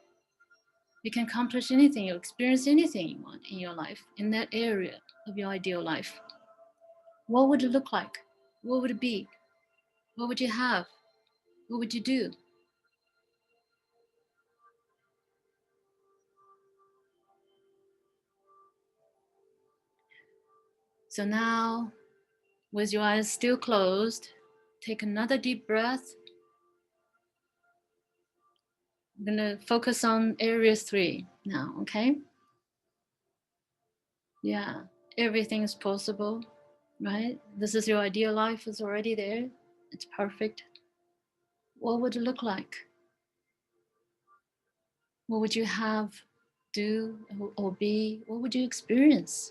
You can accomplish anything, you experience anything you want in your life, in that area of your ideal life. What would it look like? What would it be? What would you have? What would you do? So now, with your eyes still closed, take another deep breath. I'm gonna focus on area 3 now, okay? Yeah, everything is possible, right? This is your ideal life, it's already there. It's perfect. What would it look like? What would you have, do, or be? What would you experience?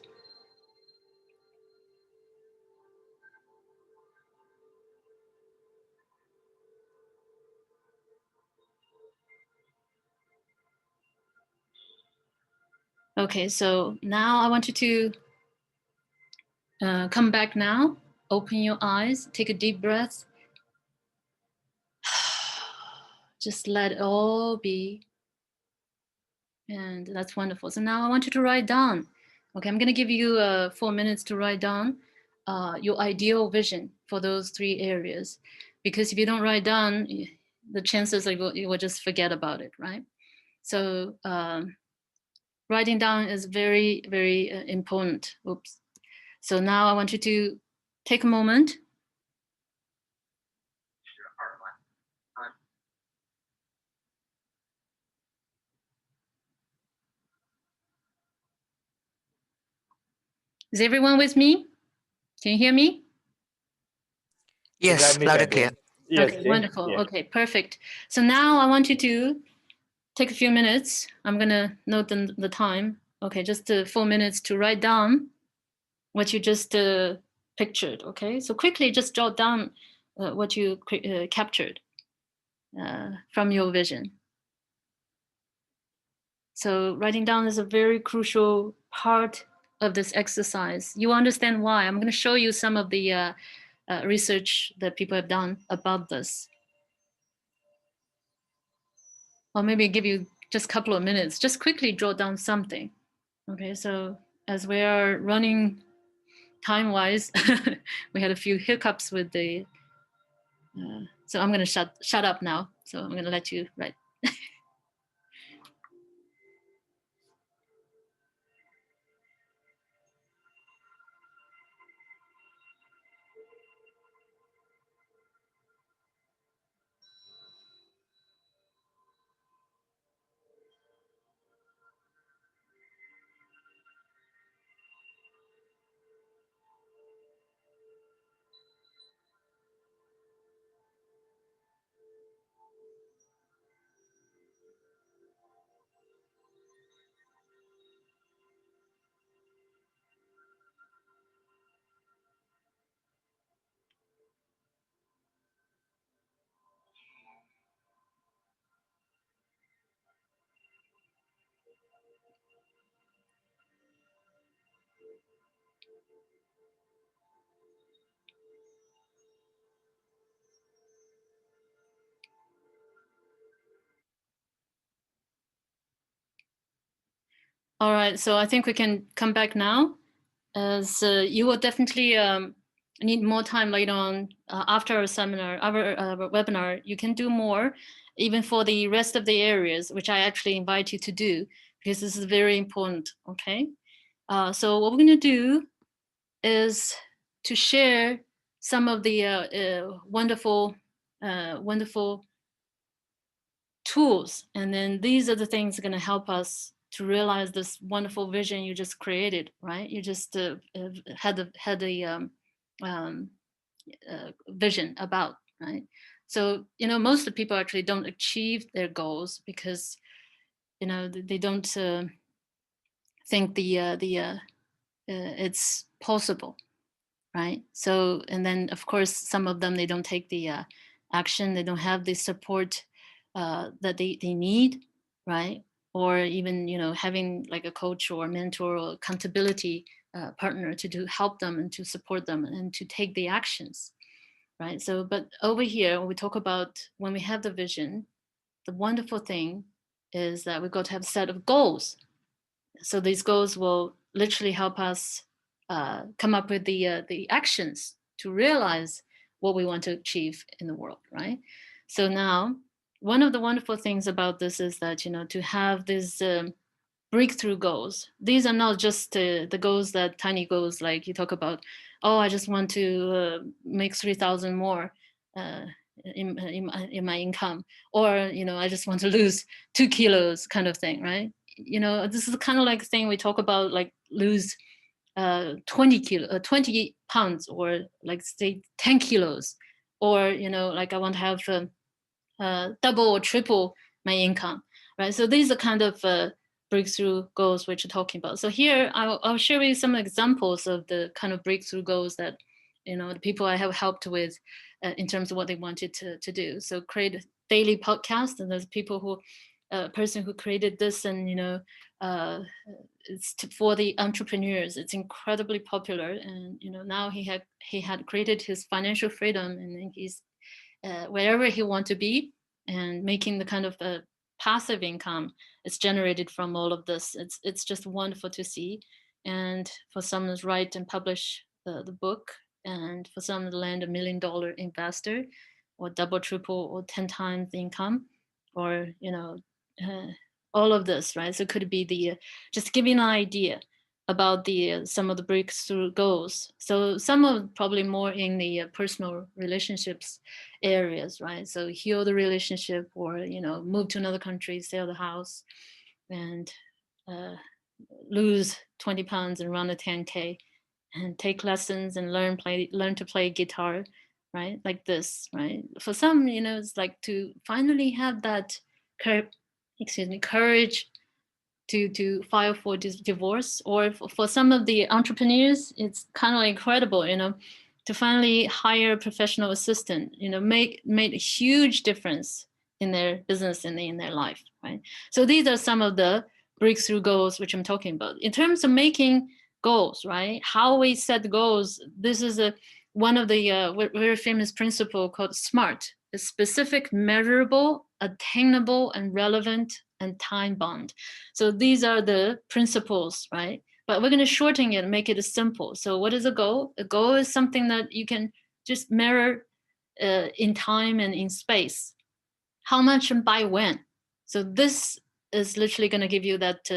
Okay, so now I want you to come back now, open your eyes, take a deep breath. Just let it all be. And that's wonderful. So now I want you to write down. Okay, I'm going to give you 4 minutes to write down your ideal vision for those 3 areas. Because if you don't write down, the chances are you will just forget about it, right? So writing down is very, very important. Oops. So now I want you to take a moment. Is everyone with me? Can you hear me? Yes, loud and clear. Yes, Okay, Jing. wonderful. Yeah. Okay, perfect. So now I want you to take a few minutes. I'm gonna note the time. Okay, just 4 minutes to write down what you just pictured. Okay, so quickly just jot down what you captured from your vision. So writing down is a very crucial part of this exercise. You understand why. I'm going to show you some of the research that people have done about this. Or maybe give you just a couple of minutes, just quickly jot down something. Okay, so as we are running time-wise, we had a few hiccups with the, so I'm going to shut up now. So I'm going to let you write. All right, so I think we can come back now, as you will definitely need more time later on after our seminar, our webinar. You can do more, even for the rest of the areas, which I actually invite you to do, because this is very important, okay? So what we're gonna do is to share some of the wonderful tools. And then these are the things that are going to help us to realize this wonderful vision you just created, right? You just had the vision about, right? So, you know, most of the people actually don't achieve their goals because, you know, they don't think it's possible, right? So, and then of course, some of them, they don't take the action, they don't have the support that they need, right? Or even, you know, having like a coach or mentor or accountability partner to help them and to support them and to take the actions, right? So, but over here, when we talk about when we have the vision, the wonderful thing is that we've got to have a set of goals. So these goals will literally help us come up with the actions to realize what we want to achieve in the world, right? So now, one of the wonderful things about this is that, you know, to have these breakthrough goals. These are not just the goals that tiny goals, like you talk about, oh, I just want to make 3,000 more in my income, or, you know, I just want to lose 2 kilos kind of thing, right? You know, this is the kind of like thing we talk about, like lose 20 pounds, or like say 10 kilos, or, you know, like I want to have double or triple my income, right? So these are kind of breakthrough goals which you're talking about. So here I'll share with you some examples of the kind of breakthrough goals that, you know, the people I have helped with in terms of what they wanted to do. So create a daily podcast, and there's people who, a person who created this, and, you know, it's for the entrepreneurs. It's incredibly popular, and now he had created his financial freedom, and he's wherever he wants to be, and making the kind of passive income is generated from all of this. It's just wonderful to see. And for someone to write and publish the book, and for someone to land $1 million investor, or double, triple, or 10 times the income, or all of this, right? So it could be the just giving an idea about the some of the breakthrough goals. So some of probably more in the personal relationships areas, right? So heal the relationship, or move to another country, sell the house, and lose 20 pounds and run a 10K, and take lessons and learn to play guitar, right? Like this, right? For some, it's like to finally have that courage to file for divorce. Or for some of the entrepreneurs, it's kind of incredible, to finally hire a professional assistant, made a huge difference in their business and in their life, right? So these are some of the breakthrough goals which I'm talking about. In terms of making goals, right? How we set goals, this is one of the very famous principle called SMART. It's specific, measurable, attainable, and relevant, and time bound. So these are the principles, right? But we're going to shorten it and make it simple. So what is a goal? A goal is something that you can just measure in time and in space. How much and by when? So this is literally going to give you that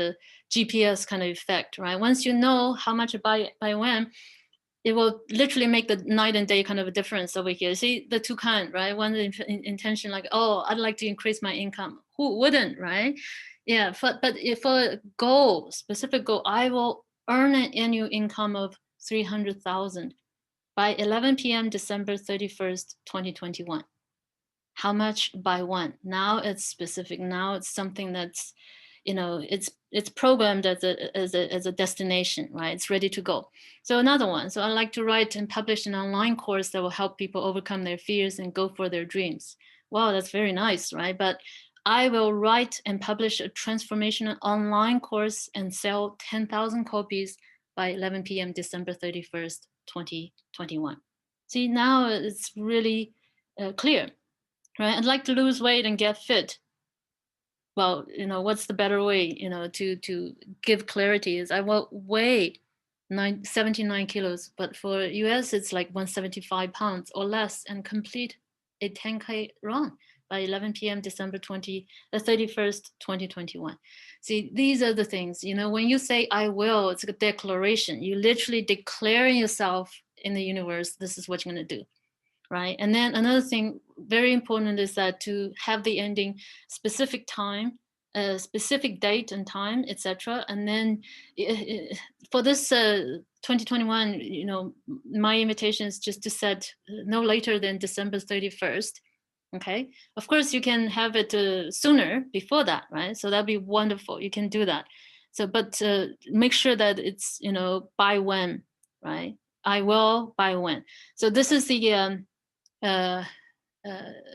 GPS kind of effect, right? Once you know how much by when, it will literally make the night and day kind of a difference over here. See the two kind, right? One intention like, oh, I'd like to increase my income. Who wouldn't, right? Yeah, but if a goal, specific goal, I will earn an annual income of 300,000 by 11 p.m. December 31st, 2021. How much by when? Now it's specific. Now it's something that's, it's programmed as a destination, right? It's ready to go. So another one. So I like to write and publish an online course that will help people overcome their fears and go for their dreams. Wow, that's very nice, right? But I will write and publish a transformational online course and sell 10,000 copies by 11 p.m. December 31st, 2021. See, now it's really clear, right? I'd like to lose weight and get fit. Well, what's the better way, to give clarity is I will weigh 79 kilos, but for US, it's like 175 pounds or less, and complete a 10K run by 11 p.m. December 31st, 2021. See, these are the things, when you say I will, it's a declaration. You literally declare yourself in the universe, this is what you're going to do. Right. And then another thing very important is that to have the ending specific time, specific date and time, etc. And then for this 2021, my invitation is just to set no later than December 31st. Okay. Of course, you can have it sooner before that, right? So that'd be wonderful. You can do that. So, but make sure that it's, by when, right? I will by when. So this is the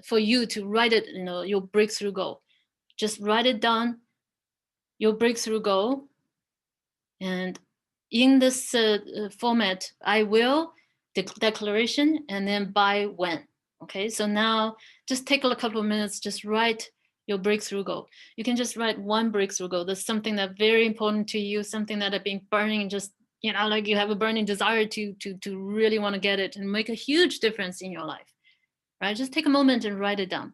for you to write it, your breakthrough goal. Just write it down, your breakthrough goal. And in this format, I will, declaration, and then by when. Okay, so now just take a couple of minutes, just write your breakthrough goal. You can just write one breakthrough goal. That's something that's very important to you, something that have been burning, and just, like you have a burning desire to really want to get it and make a huge difference in your life. Right? Just take a moment and write it down.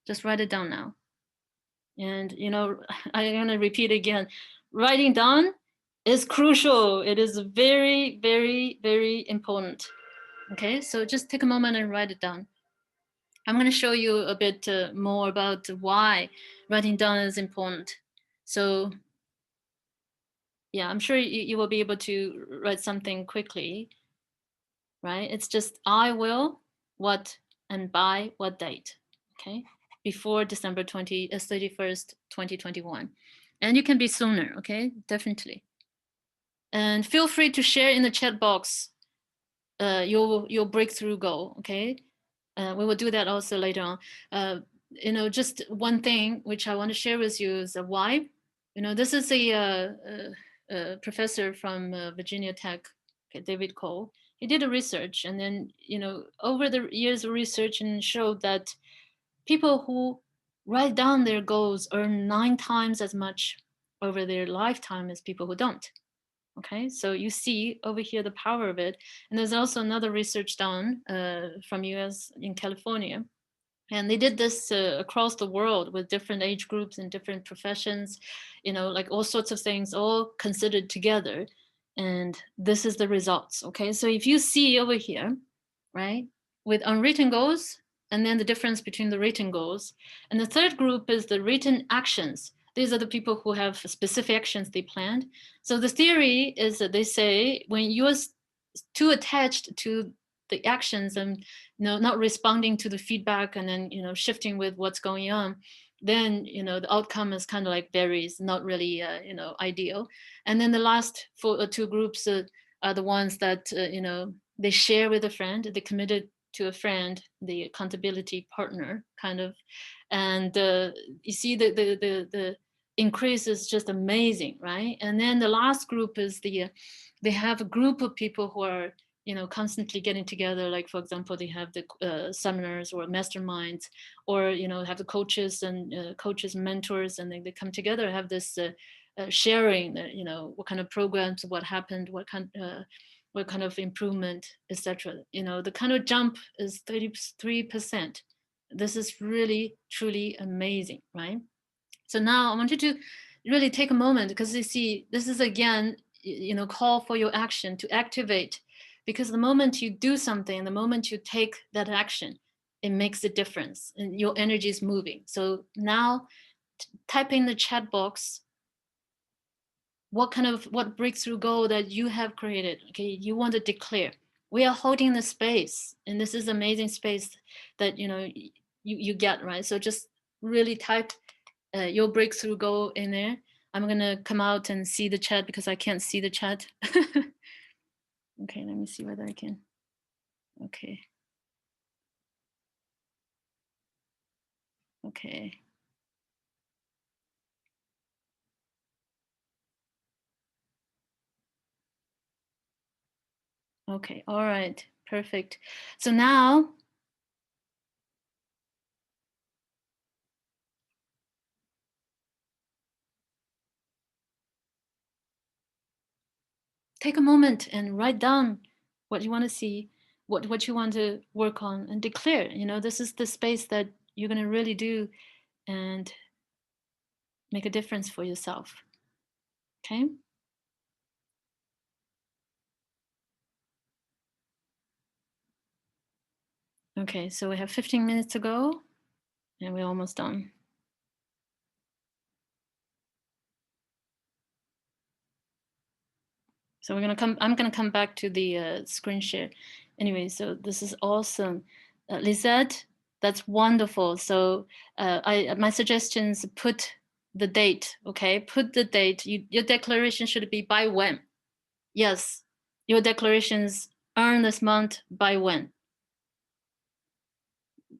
Just write it down now. And, I'm going to repeat again. Writing down is crucial. It is very, very, very important. Okay, so just take a moment and write it down. I'm going to show you a bit more about why writing down is important. So, yeah, I'm sure you will be able to write something quickly, right? It's just I will, what, and by what date, okay? Before December 31st, 2021. And you can be sooner, okay? Definitely. And feel free to share in the chat box your breakthrough goal, okay? We will do that also later on. Just one thing which I want to share with you is why This is a professor from Virginia Tech, David Cole. He did a research, and then over the years of research, and showed that people who write down their goals earn 9 times as much over their lifetime as people who don't. Okay, so you see over here the power of it. And there's also another research done from US in California. And they did this across the world with different age groups and different professions, like all sorts of things, all considered together. And this is the results. Okay, so if you see over here, right, with unwritten goals, and then the difference between the written goals. And the third group is the written actions. These are the people who have specific actions they planned. So the theory is that they say when you're too attached to the actions and not responding to the feedback and then shifting with what's going on, then the outcome is kind of like varies, not really ideal. And then the last two groups are the ones that they share with a friend, they committed to a friend, the accountability partner kind of. And you see the increase is just amazing, right? And then the last group is they have a group of people who are constantly getting together. Like, for example, they have the seminars or masterminds, or have the coaches and mentors, and they come together, have this sharing, what kind of programs, what happened, what kind of improvement, etc. The kind of jump is 33%. This is really truly amazing, right? So now I want you to really take a moment, because you see this is again call for your action to activate, because the moment you do something, the moment you take that action, it makes a difference and your energy is moving. So now type in the chat box what breakthrough goal that you have created. Okay, you want to declare. We are holding the space, and this is amazing space that you get, right? So just really type your breakthrough goal in there. I'm gonna come out and see the chat because I can't see the chat. Okay, let me see whether I can. Okay. Okay. Okay, all right, perfect. So now, take a moment and write down what you want to see, what you want to work on, and declare, this is the space that you're going to really do and make a difference for yourself. Okay. Okay, so we have 15 minutes to go and we're almost done. So I'm gonna come back to the screen share. Anyway, so this is awesome. Lisette, that's wonderful. So my suggestions, put the date, okay? Put the date. Your declaration should be by when? Yes, your declarations earn this month by when?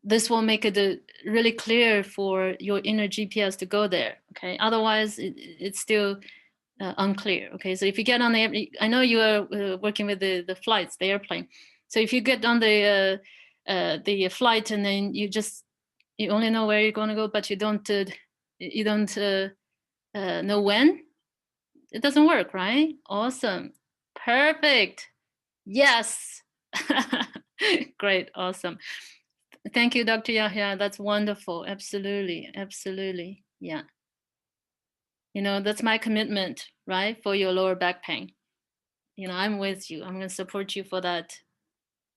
This will make it really clear for your inner GPS to go there, okay? Otherwise, it's still unclear. Okay, so if you get on I know you are working with the flights, the airplane. So if you get on the flight and then you only know where you're going to go, but you don't know when, it doesn't work, right? Awesome, perfect, yes. Great, awesome. Thank you, Dr. Yahya. That's wonderful. Absolutely, absolutely, yeah. That's my commitment, right? For your lower back pain. I'm with you. I'm going to support you for that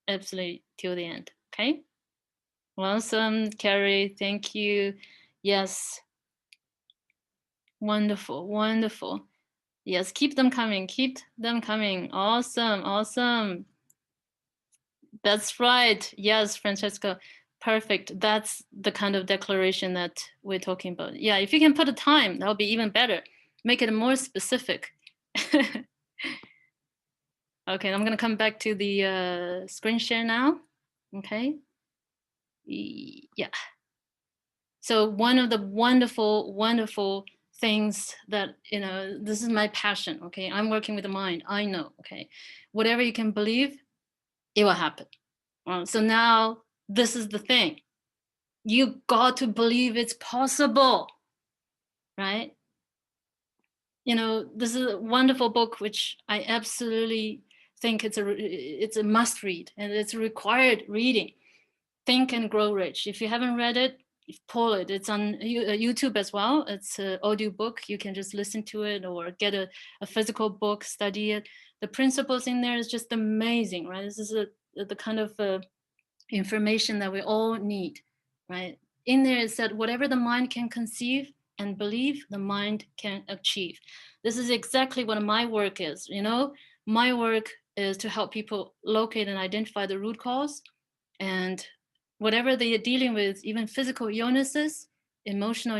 absolutely till the end. Okay. Awesome, Carrie. Thank you. Yes. Wonderful. Wonderful. Yes. Keep them coming. Keep them coming. Awesome. Awesome. That's right. Yes, Francesco. Perfect. That's the kind of declaration that we're talking about. Yeah. If you can put a time, that'll be even better. Make it more specific. Okay, I'm gonna come back to the screen share now. Okay, yeah. So one of the wonderful, wonderful things that, you know, this is my passion. Okay, I'm working with the mind. I know. Okay, whatever you can believe, it will happen. So now this is the thing. You got to believe it's possible, right? You know, this is a wonderful book, which I absolutely think it's a must read, and it's a required reading. Think and Grow Rich. If you haven't read it, pull it. It's on YouTube as well. It's an audio book. You can just listen to it or get a physical book, study it. The principles in there is just amazing, right? This is the kind of information that we all need, right? In there it said, whatever the mind can conceive and believe, the mind can achieve. This is exactly what my work is. You know, my work is to help people locate and identify the root cause, and whatever they are dealing with, even physical illnesses, emotional,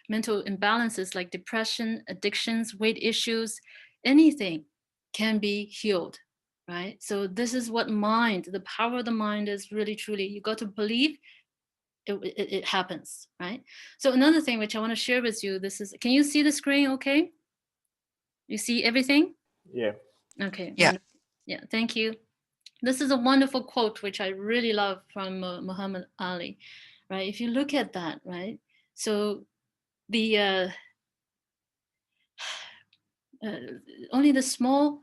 mental imbalances like depression, addictions, weight issues, anything can be healed, right? So this is what mind, the power of the mind is really, truly, you got to believe it happens, right? So another thing which I want to share with you, this is, can you see the screen okay? You see everything? Yeah. Okay. Yeah. Wonderful. Yeah, thank you. This is a wonderful quote, which I really love, from Muhammad Ali, right? If you look at that, right? So the only the small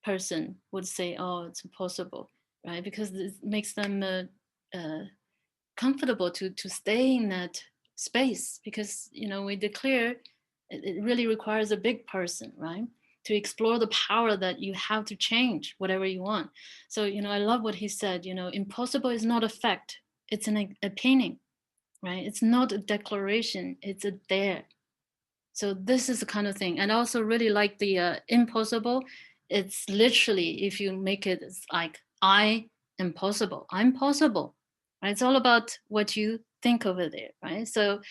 person would say, oh, it's impossible, right? Because it makes them comfortable to stay in that space, because, you know, we declare it really requires a big person, right? To explore the power that you have to change whatever you want. So, you know, I love what he said, you know, impossible is not a fact, it's an opinion, right? It's not a declaration, it's a dare. So this is the kind of thing. And I also really like the impossible. It's literally, if you make it, it's like, I am possible, I'm possible, right? It's all about what you think over there, right? So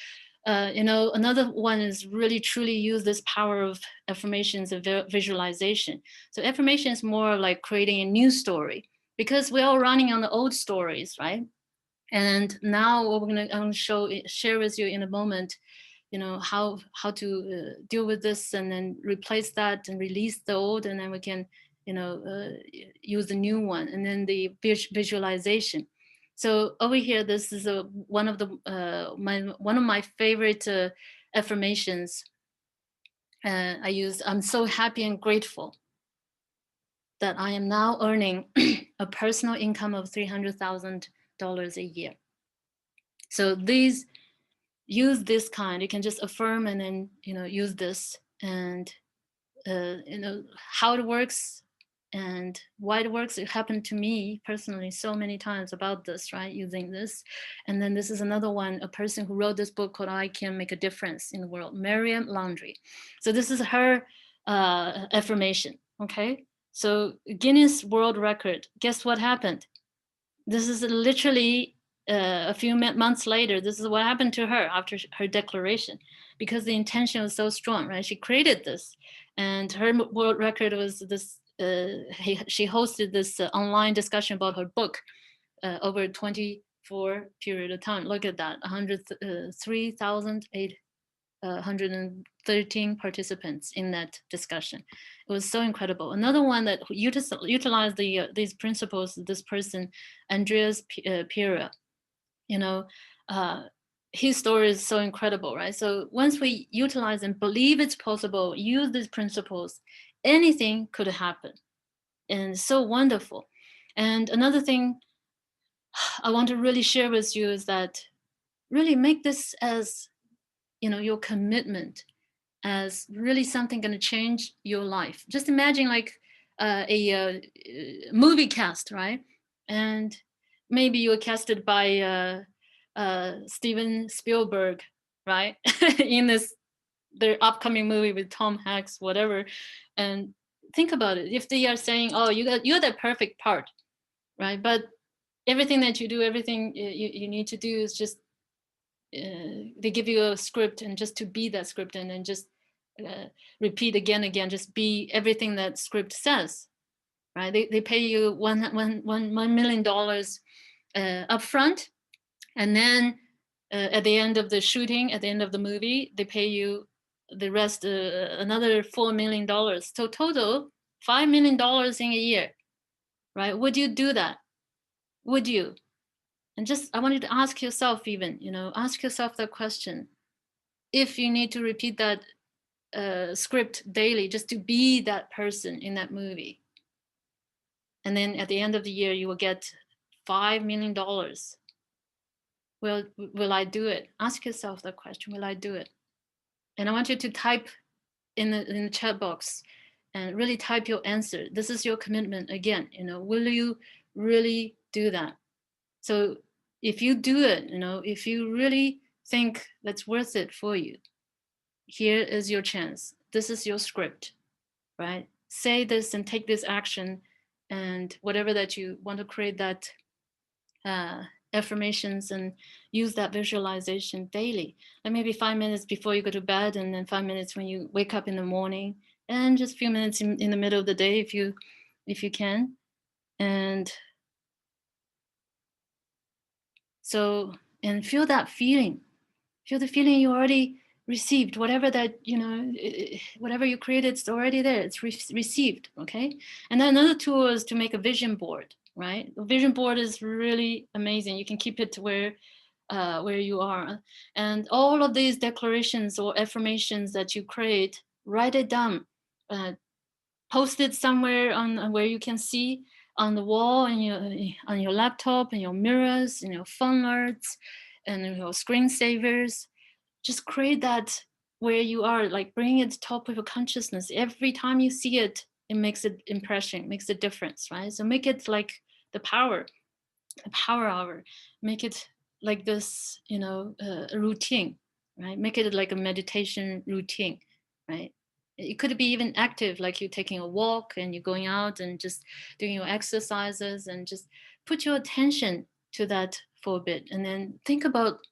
you know, another one is really truly use this power of affirmations and visualization. So affirmation is more like creating a new story, because we're all running on the old stories, right? And now what I'm gonna share with you in a moment, you know, how to deal with this, and then replace that and release the old, and then we can, you know, use the new one, and then the visualization. So over here, this is one of the one of my favorite affirmations. I use, I'm so happy and grateful that I am now earning a personal income of $300,000 a year. So these, use this kind, you can just affirm and then, you know, use this, and you know how it works and why it works. It happened to me personally so many times about this, right? Using this. And then this is another one, a person who wrote this book called I Can Make a Difference in the World, Miriam Laundrie. So this is her affirmation. Okay, so Guinness World Record, guess what happened? This is literally a few months later. This is what happened to her after her declaration, because the intention was so strong, right? She created this, and her world record was this. She hosted this online discussion about her book over a 24 period of time. Look at that, 103,813 participants in that discussion. It was so incredible. Another one that utilized these principles, this person, Andreas Pira, you know, his story is so incredible, right? So once we utilize and believe it's possible, use these principles, anything could happen. And so wonderful. And another thing I want to really share with you is that really make this as, you know, your commitment, as really something going to change your life. Just imagine like a movie cast, right? And maybe you were casted by Steven Spielberg, right? In their upcoming movie with Tom Hanks, whatever. And think about it. If they are saying, "Oh, you're the perfect part," right? But everything that you do, everything you need to do is just they give you a script, and just to be that script, and then just repeat again, just be everything that script says, right? They pay you $1 million upfront, and then at the end of the shooting, at the end of the movie, they pay you the rest, another $4 million. So total $5 million in a year, right? Would you do that? Would you? And just, I want you to ask yourself even, ask yourself that question. If you need to repeat that script daily just to be that person in that movie. And then at the end of the year, you will get $5 million. Will I do it? Ask yourself that question, will I do it? And I want you to type in the chat box and really type your answer. This is your commitment again, will you really do that? So if you do it, if you really think that's worth it for you, here is your chance. This is your script, right? Say this and take this action, and whatever that you want to create, that affirmations, and use that visualization daily. Like maybe 5 minutes before you go to bed, and then 5 minutes when you wake up in the morning, and just a few minutes in the middle of the day if you can. And so, and feel that feeling. Feel the feeling you already received, whatever that, whatever you created, it's already there, it's received, okay? And then another tool is to make a vision board, right? A vision board is really amazing. You can keep it to where you are. And all of these declarations or affirmations that you create, write it down, post it somewhere on where you can see, on the wall, and on your laptop, and your mirrors, and your phone alerts, and your screensavers. Just create that where you are, like bring it to top of your consciousness. Every time you see it, it makes an impression, makes a difference, right? So make it like the power hour. Make it like this, a routine, right? Make it like a meditation routine, right? It could be even active, like you're taking a walk and you're going out and just doing your exercises, and just put your attention to that for a bit. And then think about,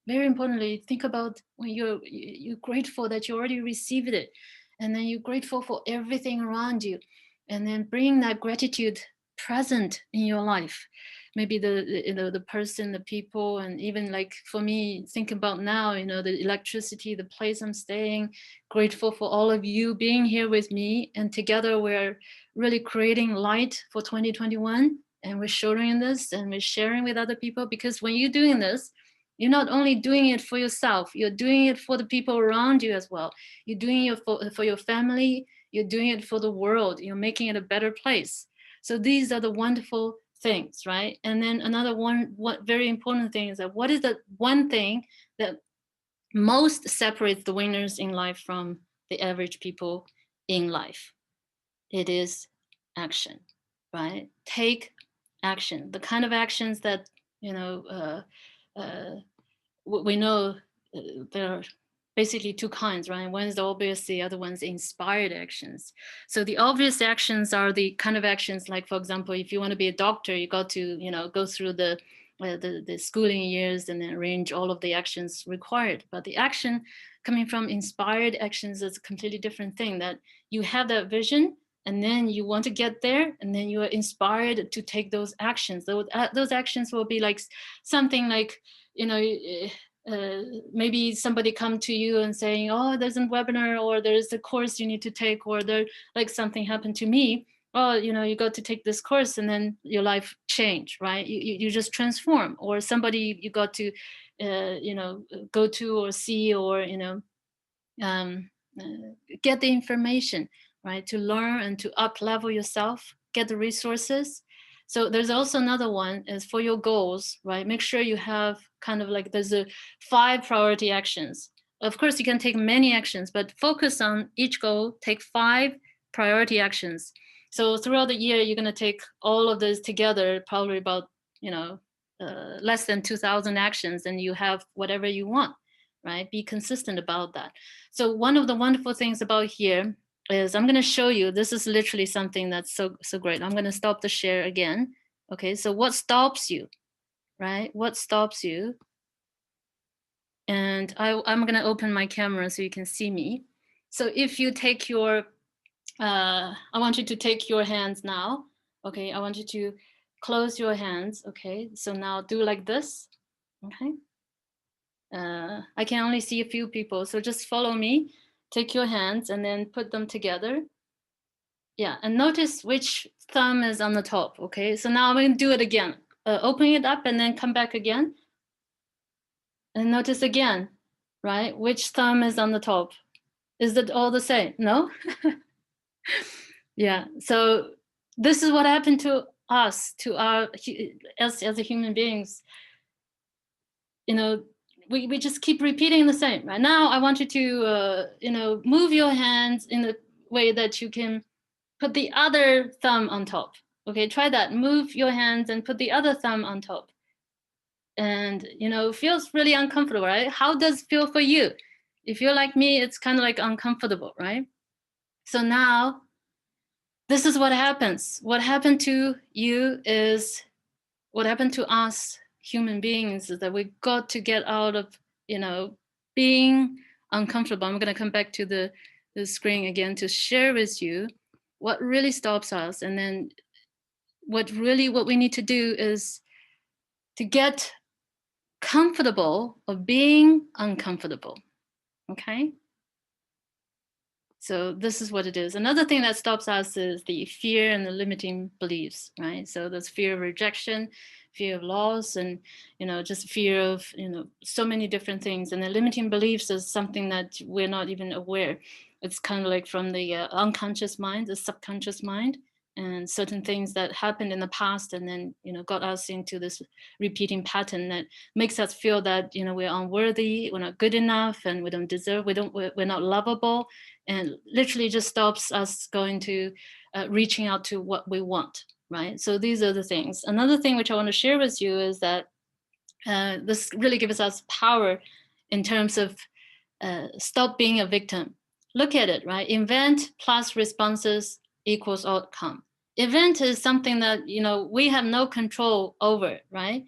very importantly, think about when you're grateful that you already received it. And then you're grateful for everything around you. And then bring that gratitude present in your life. Maybe the person, the people, and even like for me, think about now, the electricity, the place I'm staying, grateful for all of you being here with me. And together we're really creating light for 2021. And we're sharing this, and we're sharing with other people, because when you're doing this, you're not only doing it for yourself, you're doing it for the people around you as well. You're doing it for your family, you're doing it for the world, you're making it a better place. So these are the wonderful things, right? And then another what very important thing is that what is the one thing that most separates the winners in life from the average people in life? It is action, right? Take action. The kind of actions that, we know there are basically two kinds, right? One is the obvious, the other one's inspired actions. So the obvious actions are the kind of actions like, for example, if you want to be a doctor, you got to, go through the schooling years and then arrange all of the actions required. But the action coming from inspired actions is a completely different thing, that you have that vision and then you want to get there, and then you are inspired to take those actions. Those actions will be like something like, maybe somebody come to you and saying, oh, there's a webinar, or there's a course you need to take, or there, like something happened to me. Oh, you got to take this course, and then your life changed, right? You just transform. Or somebody you got to, go to or see, or, get the information, right? To learn and to up level yourself, get the resources. So there's also another one is for your goals, right? Make sure you have kind of like, there's 5 priority actions. Of course, you can take many actions, but focus on each goal, take 5 priority actions. So throughout the year, you're going to take all of those together, probably about, less than 2,000 actions, and you have whatever you want, right? Be consistent about that. So one of the wonderful things about here is I'm going to show you, this is literally something that's so great. I'm going to stop the share again. Okay, so what stops you, right? What stops you? And I'm going to open my camera so you can see me. So if you take your, I want you to take your hands now. Okay, I want you to close your hands. Okay, so now do like this. Okay. I can only see a few people, so just follow me. Take your hands and then put them together. Yeah, and notice which thumb is on the top, okay? So now I'm gonna do it again. Open it up and then come back again. And notice again, right? Which thumb is on the top? Is it all the same? No? Yeah, so this is what happened to us, to us as human beings. You know, we just keep repeating the same. Right now, I want you to, you know, move your hands in a way that you can put the other thumb on top. Okay, try that. Move your hands and put the other thumb on top. And, you know, it feels really uncomfortable, right? How does it feel for you? If you're like me, it's kind of like uncomfortable, right? So now, this is what happens. What happened to you is what happened to us human beings is that we got to get out of, you know, being uncomfortable. I'm going to come back to the screen again to share with you what really stops us. And then what we need to do is to get comfortable of being uncomfortable. Okay. So this is what it is. Another thing that stops us is the fear and the limiting beliefs, right? So there's fear of rejection, fear of loss, and, you know, just fear of, you know, so many different things. And the limiting beliefs is something that we're not even aware. It's kind of like from the unconscious mind, the subconscious mind, and certain things that happened in the past and then, you know, got us into this repeating pattern that makes us feel that, you know, we're unworthy, we're not good enough, and we don't deserve, we're not lovable, and literally just stops us going to reaching out to what we want, right? So these are the things. Another thing which I want to share with you is that this really gives us power in terms of stop being a victim. Look at it, right? Event plus responses equals outcome. Event is something that, you know, we have no control over, right?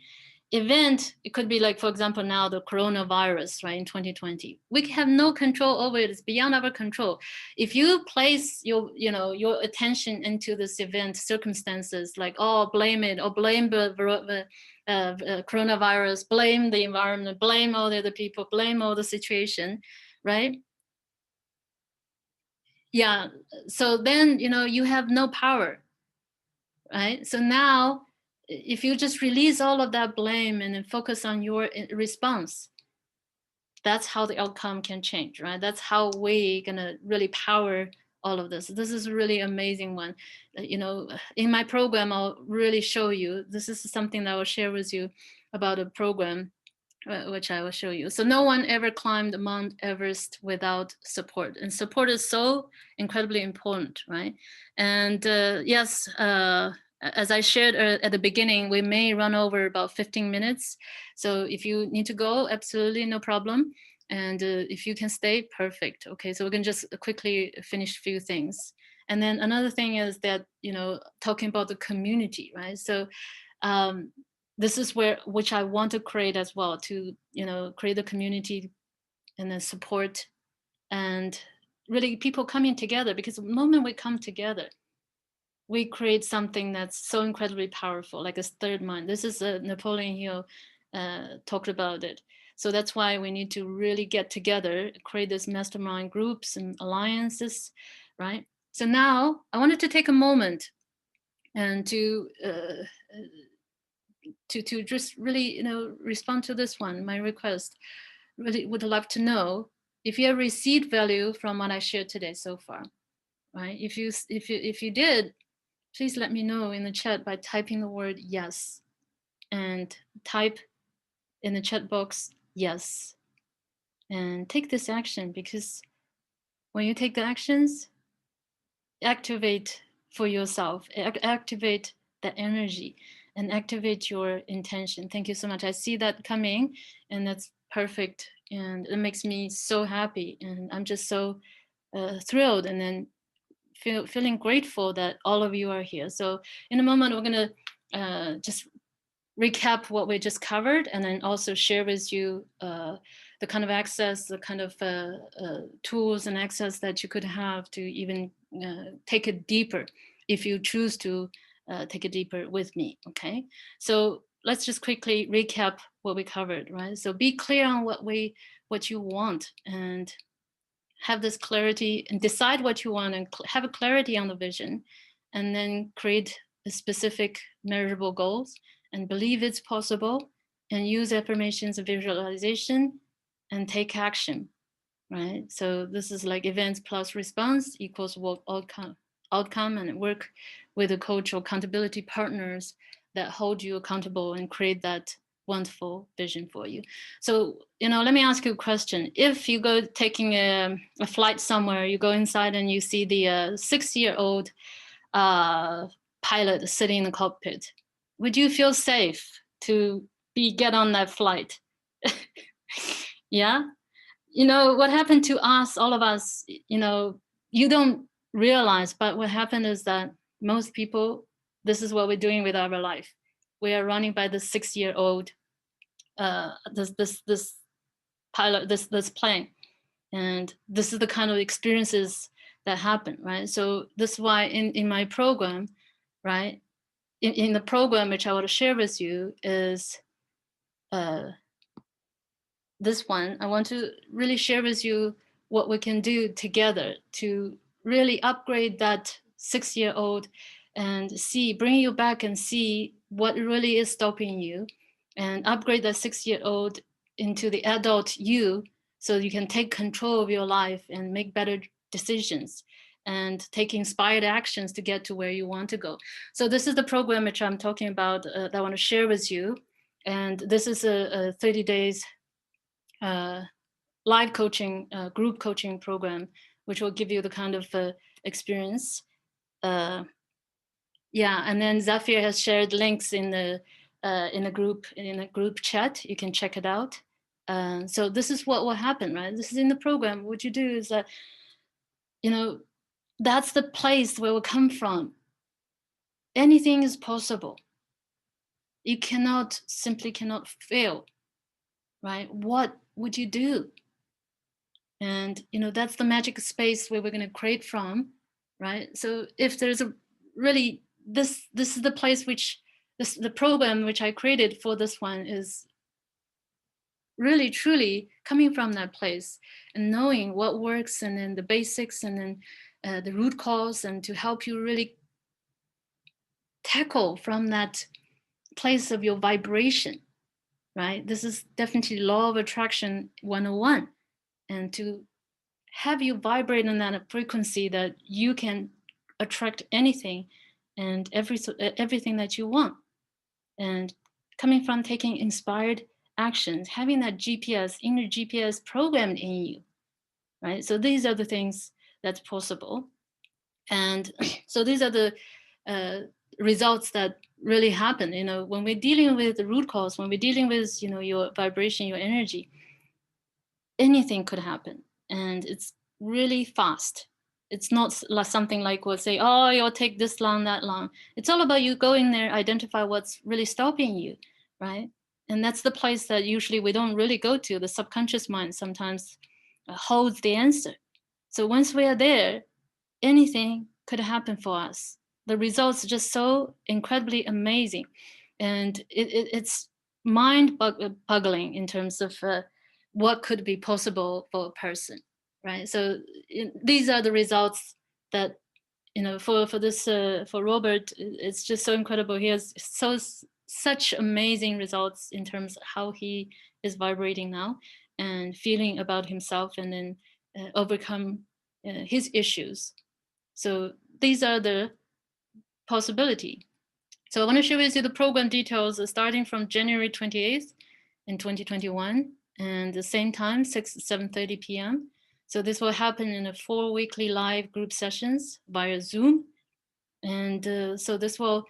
Event, it could be like, for example, now the coronavirus, right, in 2020. We have no control over it. It's beyond our control. If you place your, you know, your attention into this event circumstances, like, oh, blame it, or blame the coronavirus, blame the environment, blame all the other people, blame all the situation, right? Yeah, so then, you know, you have no power, right? So now, if you just release all of that blame and then focus on your response, that's how the outcome can change, right? That's how we're gonna really power all of this. This is a really amazing one. You know, in my program, I'll really show you. This is something that I will share with you about a program which I will show you. So no one ever climbed Mount Everest without support, and support is so incredibly important, right? And yes, as I shared at the beginning, we may run over about 15 minutes. So if you need to go, absolutely no problem. And if you can stay, perfect. Okay, so we can just quickly finish a few things. And then another thing is that, you know, talking about the community, right? So this is which I want to create as well, to, you know, create a community and then support and really people coming together, because the moment we come together, we create something that's so incredibly powerful, like a third mind. This is Napoleon Hill talked about it. So that's why we need to really get together, create this mastermind groups and alliances, right? So now I wanted to take a moment and to just really, you know, respond to this one, my request. Really would love to know if you have received value from what I shared today so far, right? If you did, please let me know in the chat by typing the word yes, and type in the chat box yes, and take this action, because when you take the actions, activate for yourself, activate the energy and activate your intention. Thank you so much. I see that coming, and that's perfect. And it makes me so happy. And I'm just so thrilled, and then feeling grateful that all of you are here. So in a moment, we're going to just recap what we just covered, and then also share with you the kind of access, the kind of tools and access that you could have to even take it deeper if you choose to take it deeper with me, okay? So let's just quickly recap what we covered, right? So be clear on what you want, and have this clarity, and decide what you want, and have a clarity on the vision, and then create a specific measurable goals, and believe it's possible, and use affirmations and visualization, and take action, right? So this is like events plus response equals what outcome, and work with a coach or accountability partners that hold you accountable and create that wonderful vision for you. So, let me ask you a question. If you go taking a flight somewhere, you go inside and you see the 6-year-old pilot sitting in the cockpit, would you feel safe to get on that flight? Yeah. What happened to us, all of us, you don't realize, but what happened is that most people, this is what we're doing with our life. We are running by the 6-year-old, this pilot, this plane. And this is the kind of experiences that happen, right? So this is why in my program, right, in the program which I want to share with you is this one. I want to really share with you what we can do together to really upgrade that 6-year-old and bring you back and see what really is stopping you, and upgrade that 6-year-old into the adult you, so you can take control of your life and make better decisions and take inspired actions to get to where you want to go. So this is the program which I'm talking about that I want to share with you. And this is a 30 days live coaching, group coaching program, which will give you the kind of experience. Yeah, and then Zafir has shared links in a group chat. You can check it out. So this is what will happen, right? This is in the program. What you do is that, that's the place where we come from. Anything is possible. You simply cannot fail, right? What would you do? And that's the magic space where we're going to create from, right? So if there's a really this is the place the program which I created for this one is really truly coming from that place and knowing what works, and then the basics, and then the root cause, and to help you really tackle from that place of your vibration, right? This is definitely law of attraction 101, and to have you vibrate on that frequency that you can attract anything and everything that you want. And coming from taking inspired actions, having that inner GPS programmed in you, right? So these are the things that's possible. And so these are the results that really happen, when we're dealing with the root cause, when we're dealing with, your vibration, your energy, anything could happen. And it's really fast. It's not something like we'll say, oh, you'll take this long, that long. It's all about you going there, identify what's really stopping you, right? And that's the place that usually we don't really go to. The subconscious mind sometimes holds the answer. So once we are there, anything could happen for us. The results are just so incredibly amazing. And it's mind-boggling in terms of what could be possible for a person, right? So these are the results that, for Robert, it's just so incredible. He has such amazing results in terms of how he is vibrating now and feeling about himself, and then overcome his issues. So these are the possibility. So I want to share with you the program details starting from January 28th in 2021, and the same time, 7:30 p.m. So this will happen in a 4 weekly live group sessions via Zoom. And so this will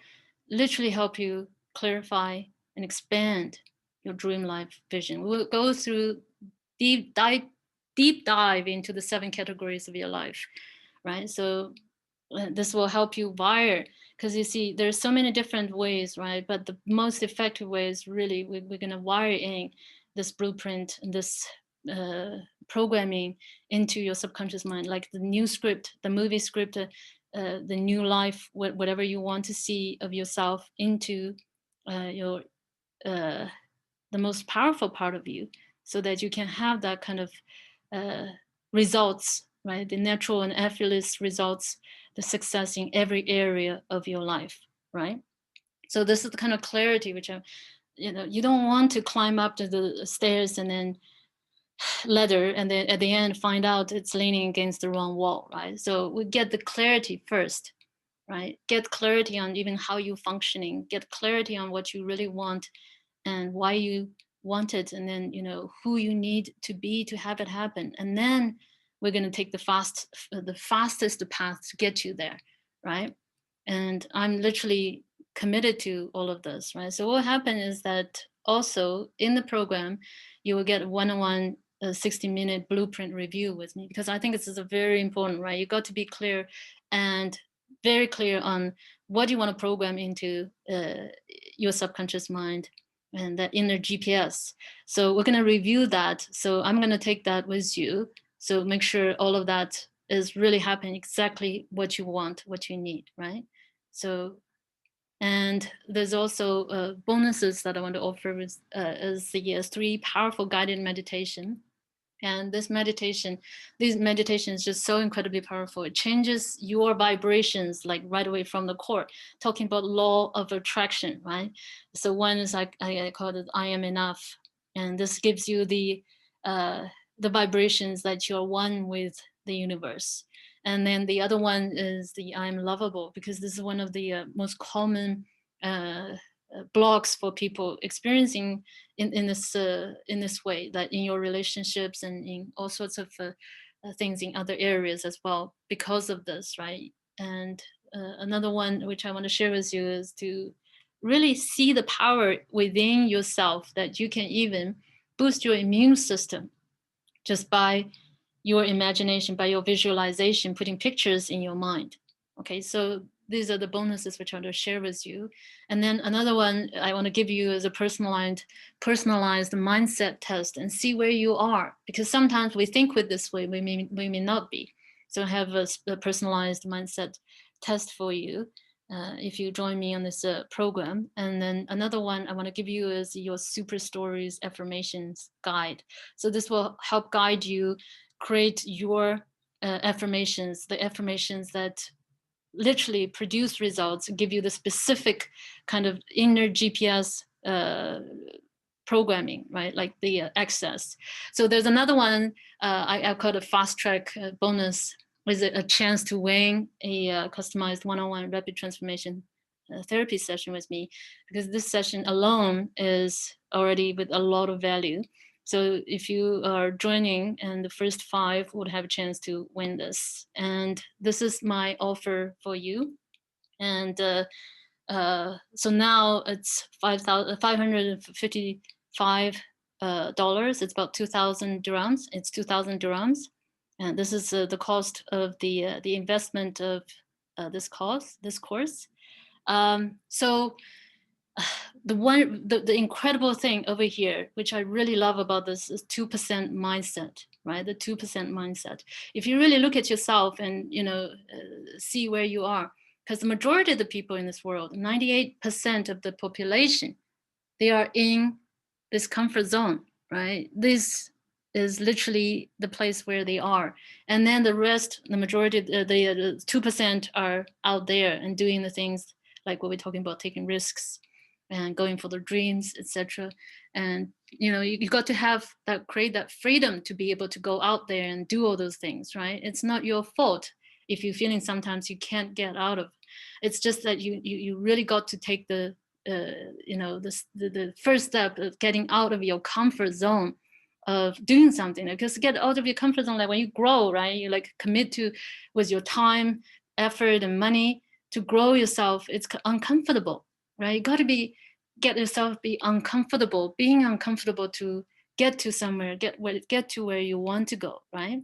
literally help you clarify and expand your dream life vision. We'll go through deep dive into the 7 categories of your life, right? So this will help you wire, because you see there's so many different ways, right? But the most effective way is really we're going to wire in this blueprint and this programming into your subconscious mind, like the new script, the movie script, the new life, whatever you want to see of yourself into your the most powerful part of you, so that you can have that kind of results, right? The natural and effortless results, the success in every area of your life, right? So this is the kind of clarity which I'm, you don't want to climb up to the stairs and then ladder, and then at the end find out it's leaning against the wrong wall, right? So we get the clarity first, right? Get clarity on even how you're functioning, get clarity on what you really want and why you want it, and then who you need to be to have it happen. And then we're going to take the fastest path to get you there, right? And I'm literally committed to all of this, right? So what happened is that also in the program, you will get one-on-one 60-minute blueprint review with me, because I think this is a very important, right? You got to be clear and very clear on what you want to program into your subconscious mind and that inner GPS. So we're going to review that. So I'm going to take that with you. So make sure all of that is really happening exactly what you want, what you need, right? So, and there's also bonuses that I want to offer is the 3 powerful guided meditation. And this meditation is just so incredibly powerful. It changes your vibrations like right away from the core, talking about law of attraction, right? So one is I call it I am enough. And this gives you the vibrations that you're one with the universe. And then the other one is the I'm lovable, because this is one of the most common blocks for people experiencing in this way, that in your relationships and in all sorts of things in other areas as well because of this, right? And another one which I want to share with you is to really see the power within yourself, that you can even boost your immune system just by your imagination, by your visualization, putting pictures in your mind. Okay, so these are the bonuses which I want to share with you. And then another one I want to give you is a personalized mindset test, and see where you are, because sometimes we think with this way, we may not be. So I have a personalized mindset test for you if you join me on this program. And then another one I want to give you is your Super Stories Affirmations Guide. So this will help guide you create your affirmations, the affirmations that literally produce results, give you the specific kind of inner GPS programming, right? Like the access. So there's another one I call a fast track bonus, is a chance to win a customized one-on-one rapid transformation therapy session with me, because this session alone is already with a lot of value. So if you are joining, and the first 5 would have a chance to win this. And this is my offer for you. And so now it's $555. It's about 2,000 dirhams. It's 2,000 dirhams. And this is the cost of the investment of this course. So the incredible thing over here, which I really love about this, is 2% mindset, right? The 2% mindset. If you really look at yourself and see where you are, because the majority of the people in this world, 98% of the population, they are in this comfort zone, right? This is literally the place where they are. And then the rest, the majority, the 2% are out there and doing the things like what we're talking about, taking risks and going for their dreams, etc. And you got to have that, create that freedom to be able to go out there and do all those things, right? It's not your fault if you're feeling sometimes you can't get out of. It's just that you really got to take the first step of getting out of your comfort zone of doing something. Because to get out of your comfort zone, like when you grow, right, you like commit to with your time, effort, and money to grow yourself. It's uncomfortable, right? You got to get yourself be uncomfortable, being uncomfortable to get to somewhere, get to where you want to go, right?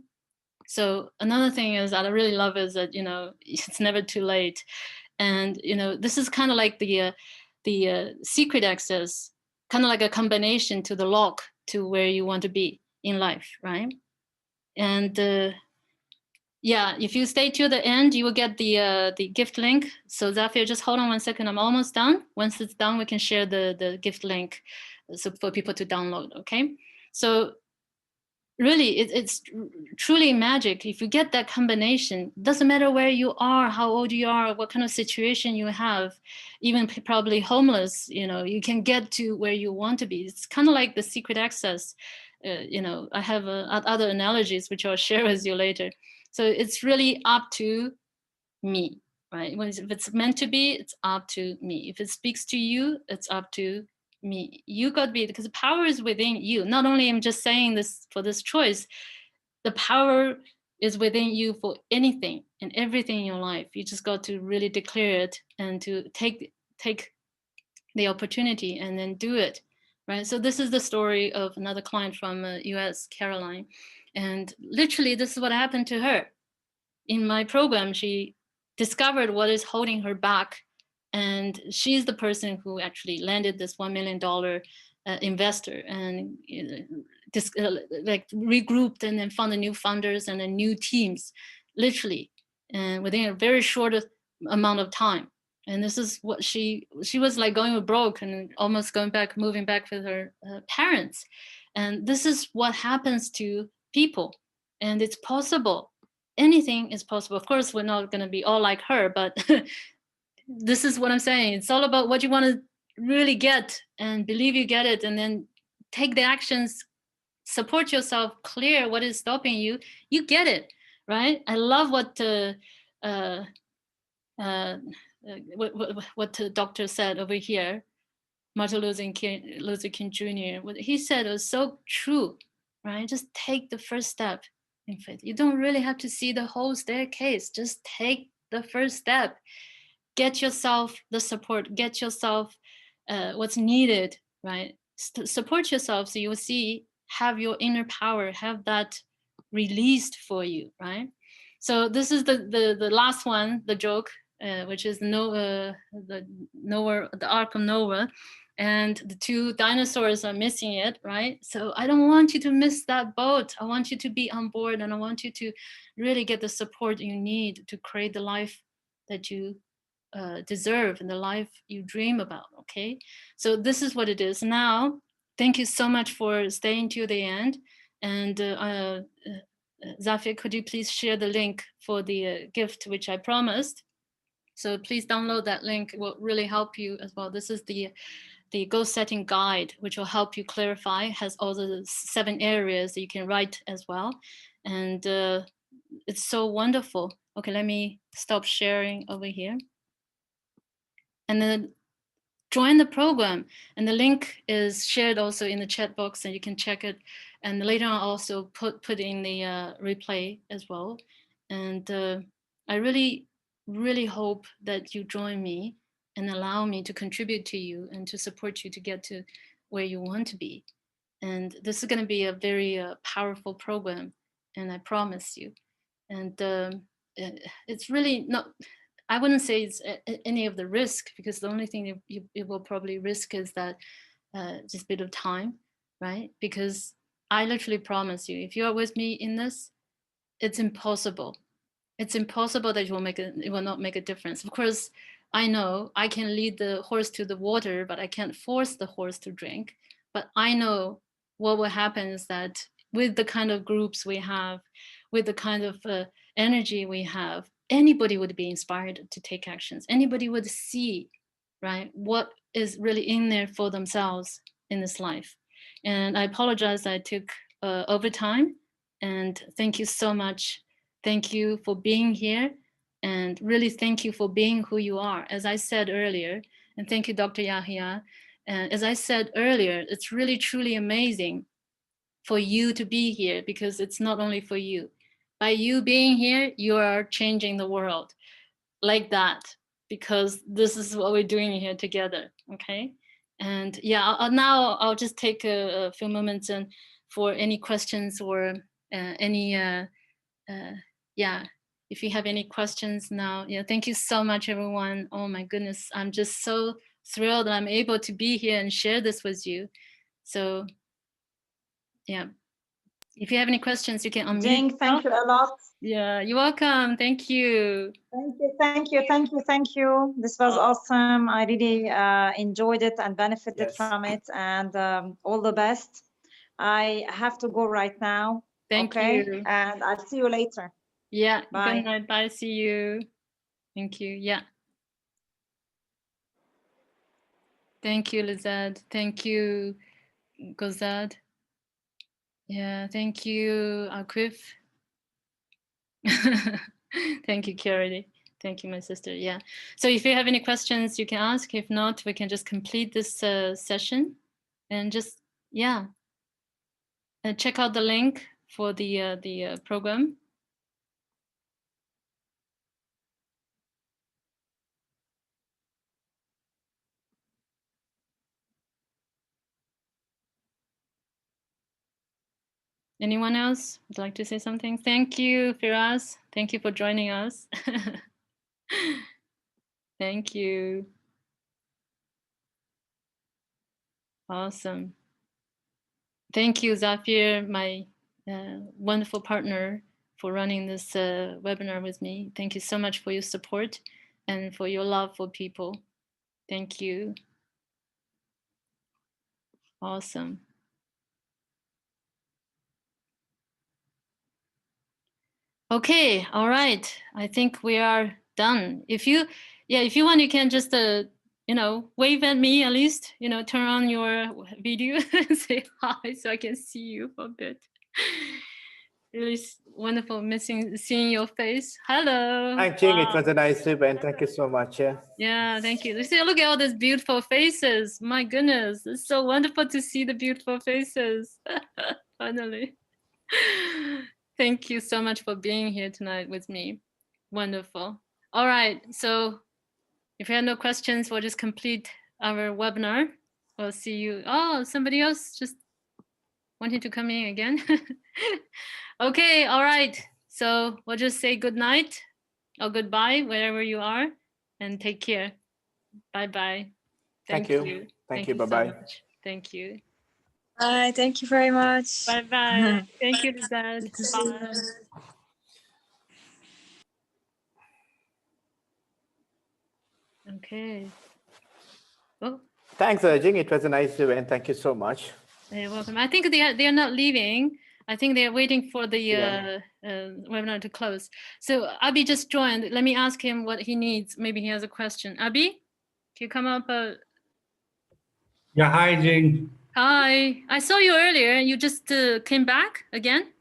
So another thing is that I really love is that it's never too late. And this is kind of like the secret access, kind of like a combination to the lock to where you want to be in life, right? And yeah, if you stay till the end, you will get the gift link. So Zafir, just hold on 1 second. I'm almost done. Once it's done, we can share the gift link so for people to download. Okay. So really, it's truly magic. If you get that combination, doesn't matter where you are, how old you are, what kind of situation you have, even probably homeless, you know, you can get to where you want to be. It's kind of like the secret access. You know, I have other analogies, which I'll share with you later. So it's really up to me, right? If it's meant to be, it's up to me. If it speaks to you, it's up to me. You got to be, because the power is within you. Not only I'm just saying this for this choice, the power is within you for anything and everything in your life. You just got to really declare it and to take the opportunity and then do it, right? So this is the story of another client from US, Caroline. And literally this is what happened to her. In my program, she discovered what is holding her back. And she's the person who actually landed this $1 million investor and like regrouped and then found the new funders and the new teams, literally, and within a very short amount of time. And this is what she was like going broke and almost moving back with her parents. And this is what happens to people. And it's possible. Anything is possible. Of course, we're not going to be all like her, but this is what I'm saying. It's all about what you want to really get and believe you get it, and then take the actions, support yourself, clear what is stopping you. You get it, right? I love what the doctor said over here, Martin Luther King Jr. What he said was so true, right? Just take the first step in faith. You don't really have to see the whole staircase. Just take the first step. Get yourself the support. Get yourself what's needed, right? Support yourself so you will see, have your inner power, have that released for you, right? So this is the last one, the joke, which is the Ark of Noah, and the 2 dinosaurs are missing it, right? So I don't want you to miss that boat. I want you to be on board, and I want you to really get the support you need to create the life that you deserve and the life you dream about. Okay, so this is what it is now. Thank you so much for staying to the end. And Zafir, could you please share the link for the gift which I promised? So please download that link. It will really help you as well. This is the goal setting guide, which will help you clarify, has all the 7 areas that you can write as well. And it's so wonderful. Okay, let me stop sharing over here. And then join the program. And the link is shared also in the chat box, and you can check it. And later on also put in the replay as well. And I really, really hope that you join me and allow me to contribute to you and to support you to get to where you want to be. And this is going to be a very powerful program, and I promise you. And it's really not, I wouldn't say it's any of the risk, because the only thing you will probably risk is that just a bit of time, right? Because I literally promise you, if you are with me in this, it's impossible. It's impossible that it will not make a difference. Of course, I know I can lead the horse to the water, but I can't force the horse to drink. But I know what will happen is that with the kind of groups we have, with the kind of energy we have, anybody would be inspired to take actions. Anybody would see, right, what is really in there for themselves in this life. And I apologize I took over time. And thank you so much. Thank you for being here. And really thank you for being who you are, as I said earlier. And thank you, Dr. Yahya. And as I said earlier, it's really, truly amazing for you to be here, because it's not only for you. By you being here, you are changing the world like that, because this is what we're doing here together, okay? And yeah, now I'll just take a few moments and for any questions or any, yeah, if you have any questions now. Yeah, thank you so much, everyone. Oh my goodness, I'm just so thrilled that I'm able to be here and share this with you. So yeah, If you have any questions, you can unmute. Jing, thank you a lot. Yeah, you're welcome. Thank you. Thank you. This was awesome. I really enjoyed it and benefited Yes. from it. And all the best. I have to go right now. Thank Okay? you. And I'll see you later. Yeah. Bye. Good night. Bye. See you. Thank you. Yeah. Thank you, Lizad. Thank you, Gozad. Yeah. Thank you, Akif. Thank you, Charity. Thank you, my sister. Yeah. So if you have any questions, you can ask. If not, we can just complete this session and just, yeah. Check out the link for the program. Anyone else would like to say something? Thank you, Firas. Thank you for joining us. Thank you. Awesome. Thank you, Zafir, my wonderful partner, for running this webinar with me. Thank you so much for your support and for your love for people. Thank you. Awesome. Okay, all right. I think we are done. If you want, you can just wave at me at least. Turn on your video and say hi so I can see you for a bit. Really wonderful seeing your face. Hello. Thank you. It was a nice event. Thank you so much. Yeah. Yeah, thank you. Look at all these beautiful faces. My goodness, it's so wonderful to see the beautiful faces. Finally. Thank you so much for being here tonight with me. Wonderful. All right, so if you have no questions, we'll just complete our webinar. We'll see you. Oh, somebody else just wanted to come in again. Okay, all right. So we'll just say good night or goodbye, wherever you are, and take care. Bye-bye. Thank you. Thank you. so Bye-bye. much. Thank you. Bye. Thank you very much. Bye-bye. Thank you, Lizette. Good to see you. Bye. Okay. Oh, Thanks, Jing. It was a nice event. Thank you so much. you're welcome. I think they are not leaving. I think they are waiting for the webinar to close. So Abi just joined. Let me ask him what he needs. Maybe he has a question. Abi, can you come up? Yeah, hi, Jing. Hi. I saw you earlier. You just came back again?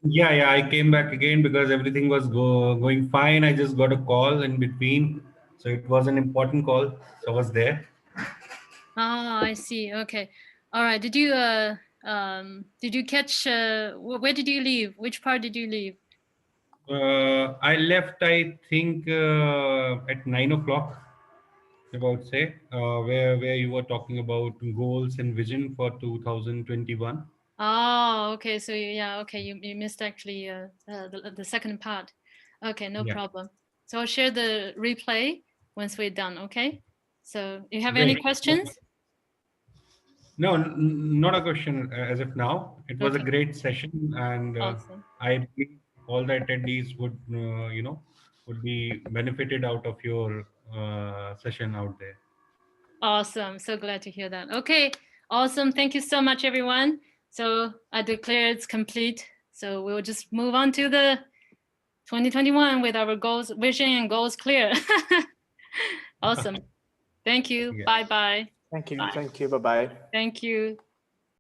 Yeah, I came back again because everything was going fine. I just got a call in between. So it was an important call. So I was there. Oh, I see. Okay. All right. Did you catch where did you leave? Which part did you leave? I left, I think, at 9 o'clock, about say, where you were talking about goals and vision for 2021. Oh, okay. So okay. You missed actually the second part. Okay, no problem. So I'll share the replay once we're done. Okay. So you have any questions? No, not a question as of now. It was a Okay. great session, and Awesome. I believe all the attendees would, would be benefited out of your session out there. Awesome. So glad to hear that. Okay. Awesome. Thank you so much, everyone. So I declare it's complete. So we'll just move on to the 2021 with our goals, vision and goals clear. Awesome. Thank you. Yeah. Bye-bye. Thank you. Bye. Thank you. Bye-bye. Thank you.